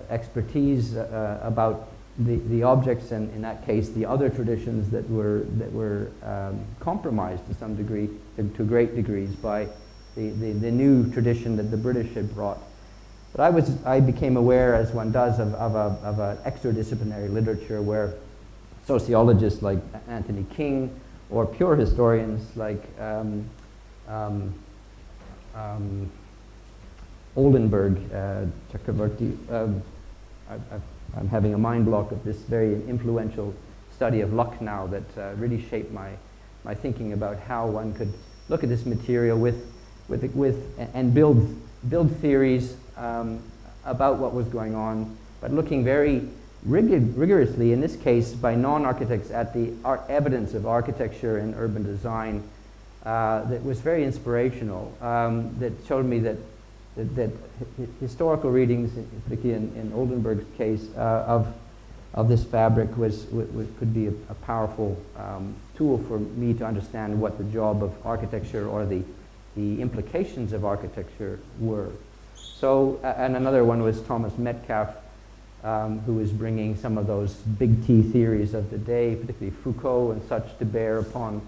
expertise about the objects, and in that case the other traditions that were compromised to some degree, to great degrees, by the new tradition that the British had brought. But I became aware, as one does, of an extradisciplinary literature where sociologists like Anthony King or pure historians like Oldenburg, Chakravarti. I'm having a mind block of this very influential study of Lucknow that really shaped my thinking about how one could look at this material and build theories about what was going on, but looking very rigorously, in this case by non-architects, at the evidence of architecture and urban design that was very inspirational, that showed me that historical readings, particularly in Oldenburg's case, of this fabric could be a powerful tool for me to understand what the job of architecture or the implications of architecture were. So, and another one was Thomas Metcalfe, who was bringing some of those big T theories of the day, particularly Foucault and such, to bear upon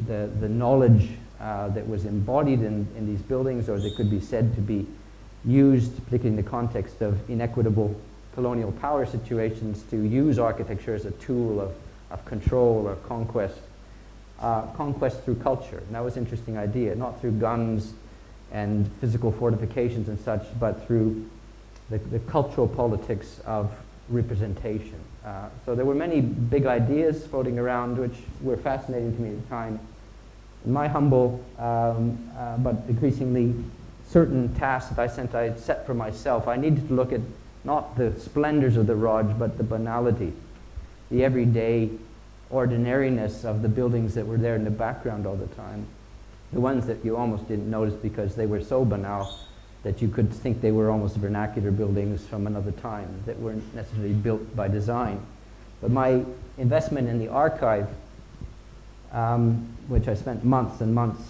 the knowledge that was embodied in these buildings, or that could be said to be used, particularly in the context of inequitable colonial power situations, to use architecture as a tool of control or conquest through culture. And that was an interesting idea, not through guns and physical fortifications and such, but through the cultural politics of representation. So there were many big ideas floating around which were fascinating to me at the time. In my humble but increasingly certain task that I set for myself, I needed to look at not the splendors of the Raj, but the banality, the everyday ordinariness of the buildings that were there in the background all the time. The ones that you almost didn't notice because they were so banal that you could think they were almost vernacular buildings from another time that weren't necessarily built by design. But my investment in the archive, which I spent months and months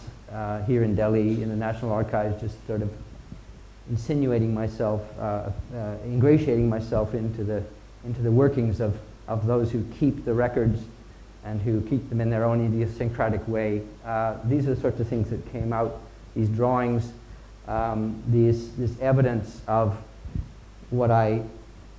here in Delhi in the National Archives, just sort of ingratiating myself into the workings of those who keep the records and who keep them in their own idiosyncratic way. These are the sorts of things that came out, these drawings, this evidence of what I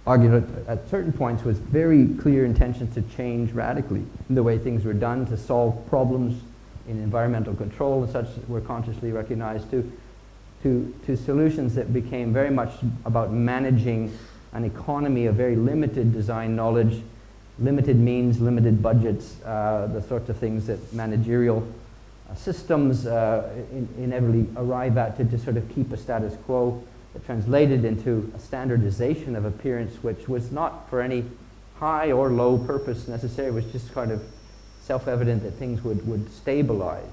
argued at certain points was very clear intentions to change radically the way things were done, to solve problems in environmental control and such that were consciously recognized, to solutions that became very much about managing an economy of very limited design knowledge, limited means, limited budgets, the sorts of things that managerial systems inevitably arrive at to sort of keep a status quo, that translated into a standardization of appearance which was not for any high or low purpose necessarily. It was just kind of self-evident that things would stabilize.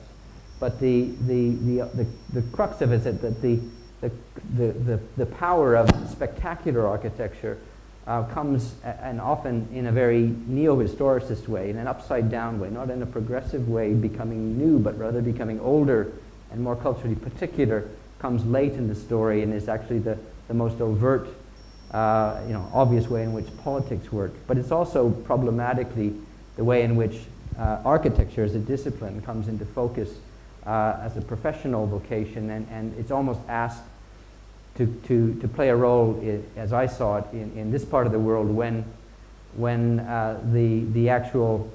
But the crux of it is that the power of spectacular architecture comes, and often in a very neo-historicist way, in an upside-down way, not in a progressive way, becoming new, but rather becoming older and more culturally particular, comes late in the story and is actually the the most overt, obvious way in which politics work, but it's also problematically the way in which architecture as a discipline comes into focus as a professional vocation, and it's almost asked to play a role, as I saw it, in this part of the world when the actual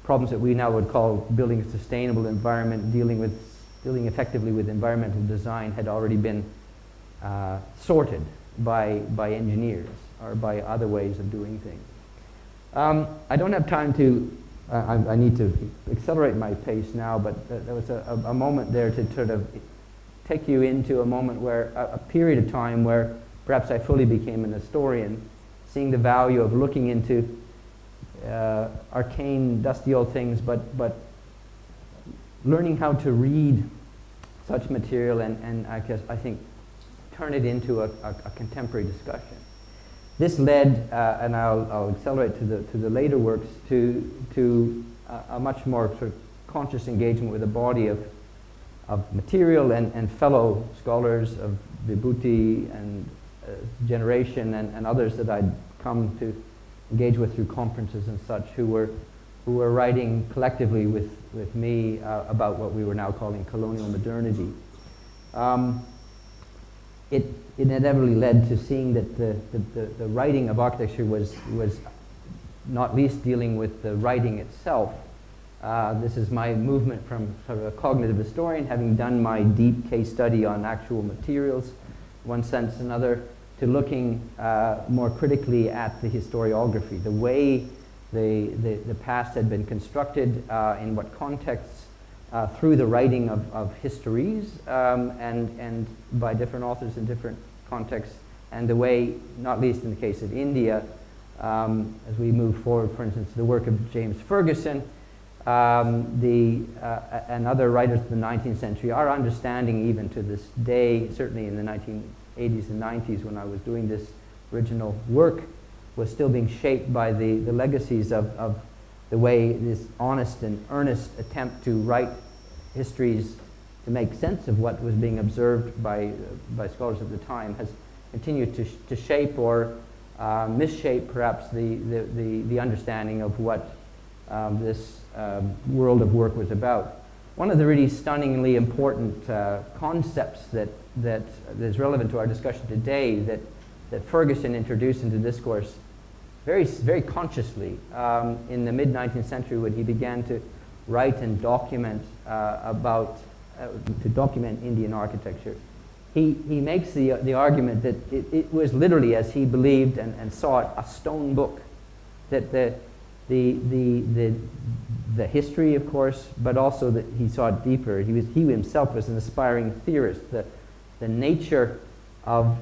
problems that we now would call building a sustainable environment, dealing effectively with environmental design had already been sorted by engineers or by other ways of doing things. I don't have time to, I need to accelerate my pace now, but there was a moment there to sort of take you into a moment where, a period of time where perhaps I fully became an historian, seeing the value of looking into arcane, dusty old things, but learning how to read such material and I think turn it into a contemporary discussion. This led, and I'll accelerate to the later works, to a much more sort of conscious engagement with a body of material and fellow scholars of Vibhuti and generation and others that I'd come to engage with through conferences and such, who were writing collectively with me about what we were now calling colonial modernity. It inevitably led to seeing that the writing of architecture was not least dealing with the writing itself. This is my movement from sort of a cognitive historian, having done my deep case study on actual materials, one sense, another, to looking more critically at the historiography, the way the past had been constructed, in what contexts, through the writing of histories, and by different authors in different contexts, and the way, not least in the case of India, as we move forward, for instance, the work of James Ferguson, and other writers of the 19th century, our understanding even to this day, certainly in the 1980s and 90s when I was doing this original work, was still being shaped by the legacies of the way this honest and earnest attempt to write histories to make sense of what was being observed by scholars of the time has continued to shape or misshape perhaps the understanding of what this world of work was about. One of the really stunningly important concepts that is relevant to our discussion today that Ferguson introduced into discourse very, very consciously in the mid-19th century when he began to write and document to document Indian architecture. He makes the argument that it was literally, as he believed and saw it, a stone book. That the history, of course, but also that he saw it deeper. He himself was an aspiring theorist. The nature of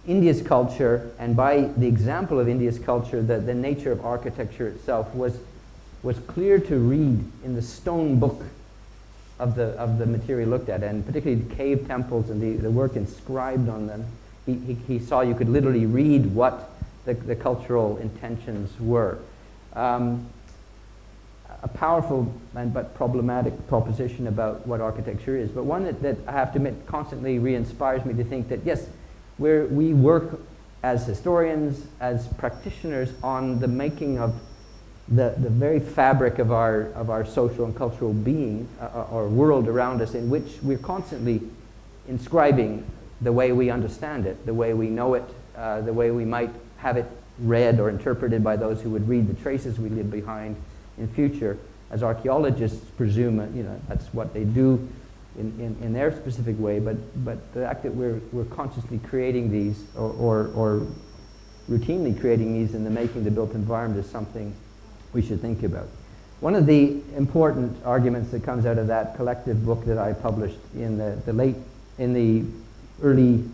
India's culture, and by the example of India's culture, the nature of architecture itself was clear to read in the stone book of the material looked at, and particularly the cave temples and the work inscribed on them. He saw you could literally read what the cultural intentions were. A powerful but problematic proposition about what architecture is, but one that I have to admit constantly re-inspires me to think that yes, we work as historians, as practitioners on the making of the very fabric of our social and cultural being, or world around us, in which we're constantly inscribing the way we understand it, the way we know it, the way we might have it read or interpreted by those who would read the traces we leave behind in future. As archaeologists presume, that's what they do in their specific way, but the fact that we're consciously creating these or routinely creating these in the making the built environment is something we should think about. One of the important arguments that comes out of that collective book that I published in the early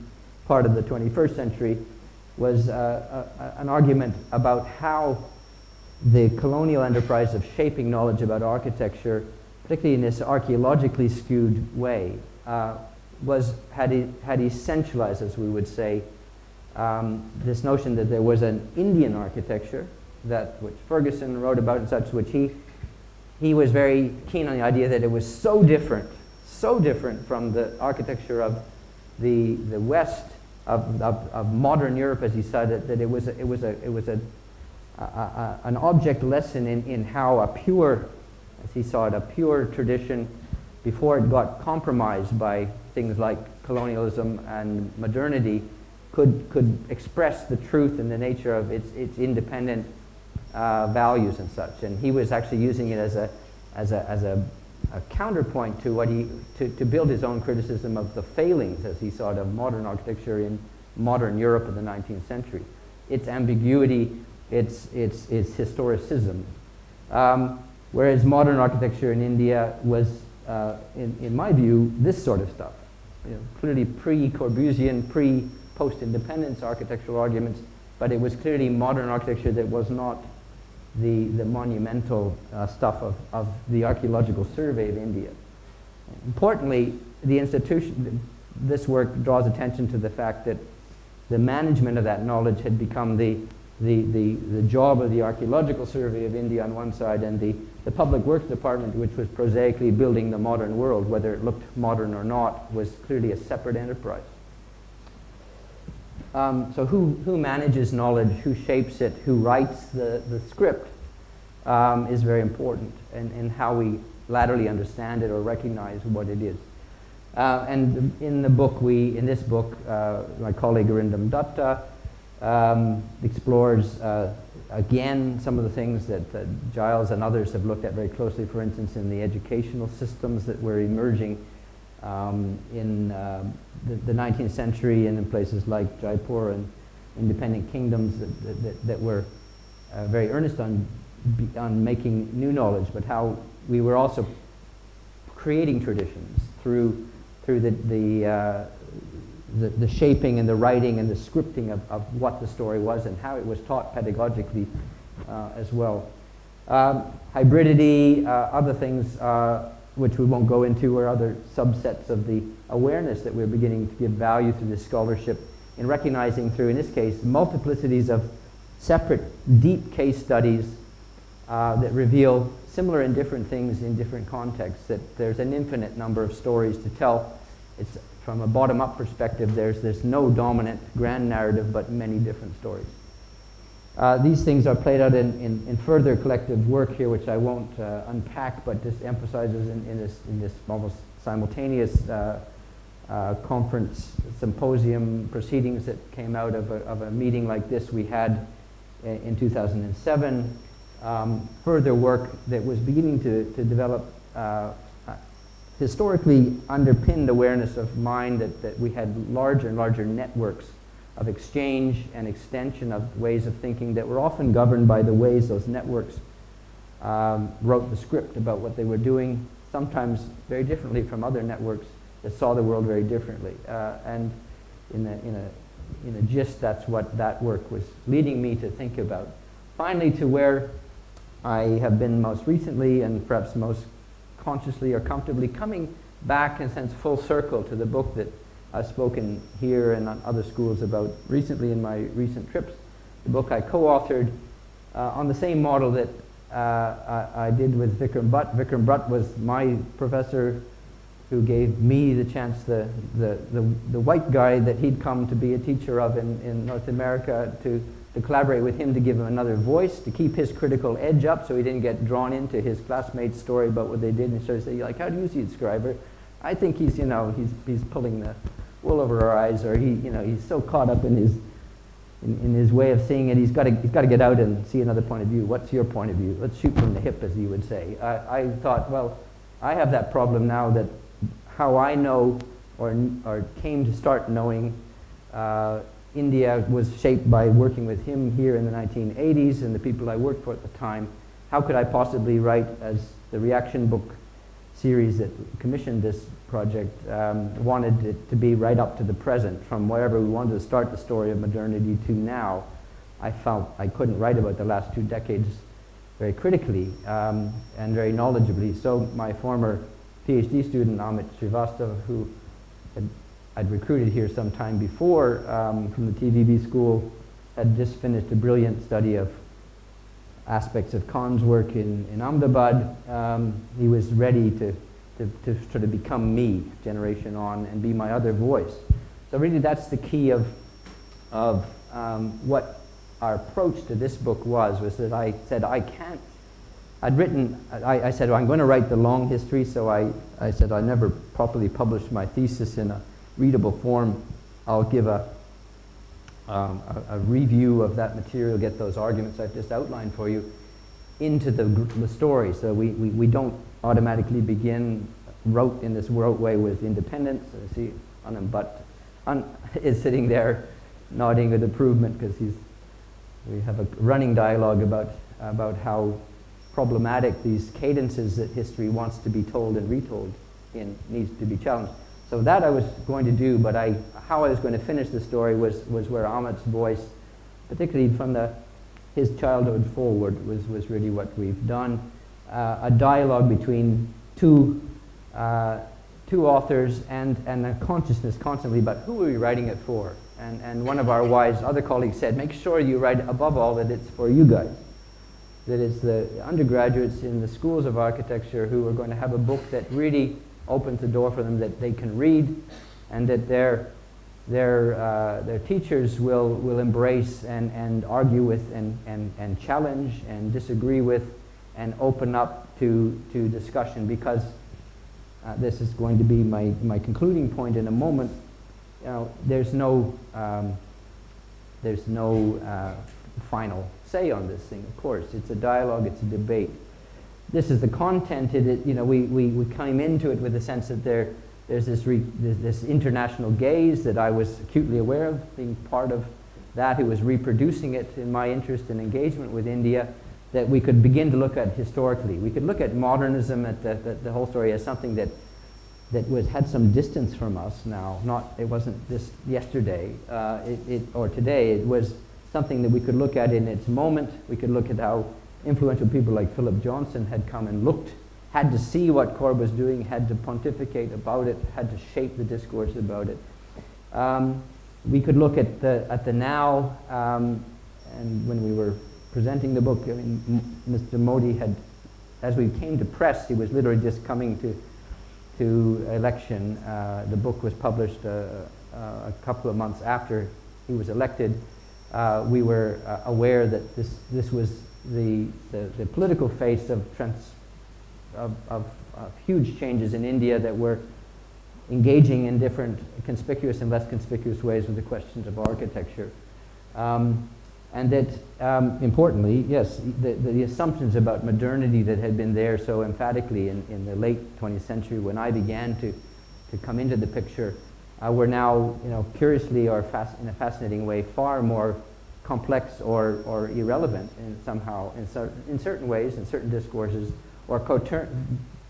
part of the 21st century was an argument about how the colonial enterprise of shaping knowledge about architecture, particularly in this archaeologically skewed way, had essentialized, as we would say, this notion that there was an Indian architecture which Ferguson wrote about and such, which he was very keen on the idea that it was so different from the architecture of the West of modern Europe, as he said it, that it was an object lesson in how a pure, as he saw it, a pure tradition, before it got compromised by things like colonialism and modernity, could express the truth and the nature of its independent values and such. And he was actually using it as a counterpoint to what to build his own criticism of the failings, as he saw it, of modern architecture in modern Europe in the 19th century. Its ambiguity, its historicism. Whereas modern architecture in India was, in my view, this sort of stuff. Clearly pre-Corbusian, pre-post-independence architectural arguments, but it was clearly modern architecture that was not the monumental stuff of the Archaeological Survey of India. Importantly, the institution, this work draws attention to the fact that the management of that knowledge had become the job of the Archaeological Survey of India on one side, and the Public Works Department, which was prosaically building the modern world, whether it looked modern or not, was clearly a separate enterprise. So who manages knowledge, who shapes it, who writes the script is very important, and how we laterally understand it or recognize what it is. And in this book, my colleague Arindam Datta explores again some of the things that Giles and others have looked at very closely, for instance, in the educational systems that were emerging in the 19th century, and in places like Jaipur and independent kingdoms that were very earnest on making new knowledge, but how we were also creating traditions through the shaping and the writing and the scripting of what the story was and how it was taught pedagogically as well. Hybridity, other things which we won't go into, are other subsets of the awareness that we're beginning to give value to this scholarship in recognizing through, in this case, multiplicities of separate deep case studies that reveal similar and different things in different contexts, that there's an infinite number of stories to tell. It's from a bottom-up perspective, there's no dominant grand narrative, but many different stories. These things are played out in further collective work here, which I won't unpack, but just emphasizes in this almost simultaneous conference symposium proceedings that came out of a meeting like this we had in 2007. Further work that was beginning to develop historically underpinned awareness of mind, that we had larger and larger networks of exchange and extension of ways of thinking that were often governed by the ways those networks wrote the script about what they were doing, sometimes very differently from other networks that saw the world very differently. And in a gist, that's what that work was leading me to think about. Finally, to where I have been most recently, and perhaps most consciously or comfortably, coming back in a sense full circle to the book that I've spoken here and on other schools about recently in my recent trips, the book I co-authored on the same model that I did with Vikram Bhatt. Vikram Bhatt was my professor who gave me the chance, the white guy that he'd come to be a teacher of in North America, to collaborate with him to give him another voice, to keep his critical edge up so he didn't get drawn into his classmates' story about what they did and sort of say, like, how do you see it, Scriber? I think he's pulling the wool over our eyes, or he's so caught up in his way of seeing it, he's got to get out and see another point of view. What's your point of view? Let's shoot from the hip, as you would say. I thought, well, I have that problem now, that how I know or came to start knowing India was shaped by working with him here in the 1980s and the people I worked for at the time. How could I possibly write, as the reaction book series that commissioned this project wanted it to be, right up to the present, from wherever we wanted to start the story of modernity to now? I felt I couldn't write about the last 2 decades very critically and very knowledgeably. So my former PhD student, Amit Srivastava, who I'd recruited here some time before from the TVB school, had just finished a brilliant study of aspects of Khan's work in Ahmedabad. He was ready to sort of become me, generation on, and be my other voice. So really that's the key of what our approach to this book was that I said I said, well, I'm going to write the long history, so I said I never properly published my thesis in a readable form. I'll give a review of that material, get those arguments I've just outlined for you into the story, so we don't automatically begin in this rote way with independence. I see is sitting there nodding with approval because we have a running dialogue about how problematic these cadences that history wants to be told and retold in needs to be challenged. So that I was going to do, but how I was going to finish the story was where Amit's voice, particularly from his childhood forward, was really what we've done. A dialogue between two authors and a consciousness constantly about who are we writing it for. And one of our wise other colleagues said, make sure you write above all that it's for you guys. That it's the undergraduates in the schools of architecture who are going to have a book that really opens the door for them, that they can read, and that their teachers will embrace and argue with and challenge and disagree with and open up to discussion, because this is going to be my concluding point in a moment. You know, there's no final say on this thing. Of course, it's a dialogue, it's a debate. This is the content. We came into it with the sense that there's this international gaze that I was acutely aware of, being part of that, who was reproducing it in my interest and engagement with India, that we could begin to look at historically. We could look at modernism, at the whole story, as something that had some distance from us now. It wasn't this yesterday or today. It was something that we could look at in its moment. We could look at how influential people like Philip Johnson had come and had to see what Corb was doing, had to pontificate about it, had to shape the discourse about it. We could look at the now, and when we were presenting the book, I mean, Mr. Modi had, as we came to press, he was literally just coming to election. The book was published a couple of months after he was elected. We were aware that this was the political face of huge changes in India that were engaging in different conspicuous and less conspicuous ways with the questions of architecture. And that, importantly, yes, the assumptions about modernity that had been there so emphatically in the late 20th century when I began to come into the picture were now, curiously or in a fascinating way, far more complex or irrelevant somehow in certain ways, in certain discourses, or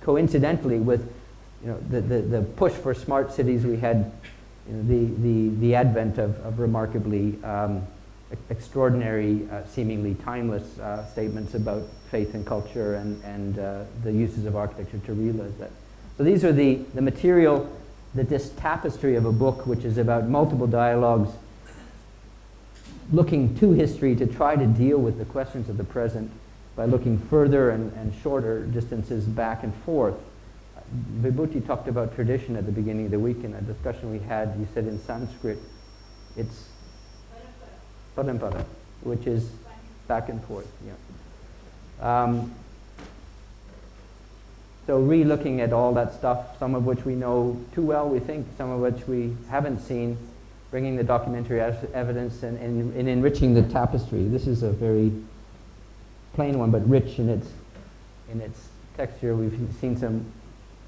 coincidentally with the push for smart cities. We had the advent of remarkably extraordinary, seemingly timeless statements about faith and culture and the uses of architecture to realize that. So these are the material, this tapestry of a book which is about multiple dialogues looking to history to try to deal with the questions of the present by looking further and shorter distances back and forth. Vibhuti talked about tradition at the beginning of the week in a discussion we had. You said in Sanskrit, it's parampara, which is back and forth. Yeah. So re-looking at all that stuff, some of which we know too well, we think, some of which we haven't seen, bringing the documentary evidence and enriching the tapestry. This is a very plain one, but rich in its texture. We've seen some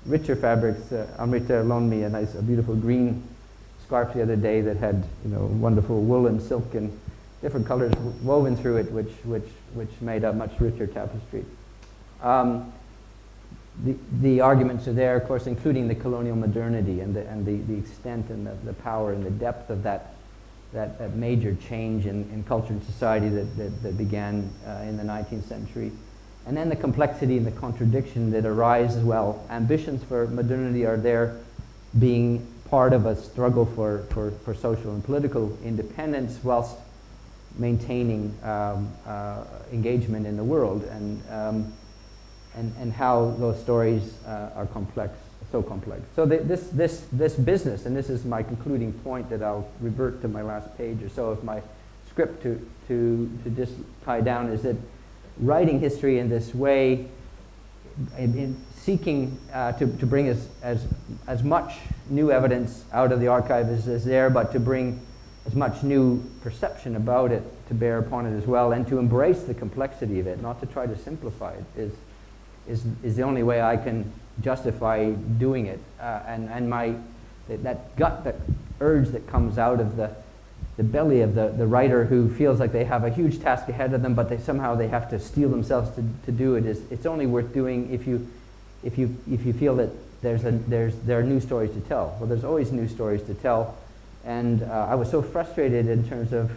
richer fabrics. Amrita loaned me a beautiful green scarf the other day that had wonderful wool and silk and different colors woven through it, which made a much richer tapestry. The arguments are there, of course, including the colonial modernity and the extent and the power and the depth of that major change in culture and society that began in the 19th century. And then the complexity and the contradiction that arise as well. Ambitions for modernity are there, being part of a struggle for social and political independence whilst maintaining engagement in the world, and how those stories are complex. so complex. So this business, and this is my concluding point that I'll revert to my last page or so of my script to just tie down, is that writing history in this way, in seeking to bring as much new evidence out of the archive as is there, but to bring as much new perception about it to bear upon it as well, and to embrace the complexity of it, not to try to simplify it, is the only way I can justify doing it. And that gut, that urge that comes out of the belly of the writer who feels like they have a huge task ahead of them, but somehow they have to steel themselves to do it, it's only worth doing if you feel that there are new stories to tell. Well, there's always new stories to tell. And I was so frustrated in terms of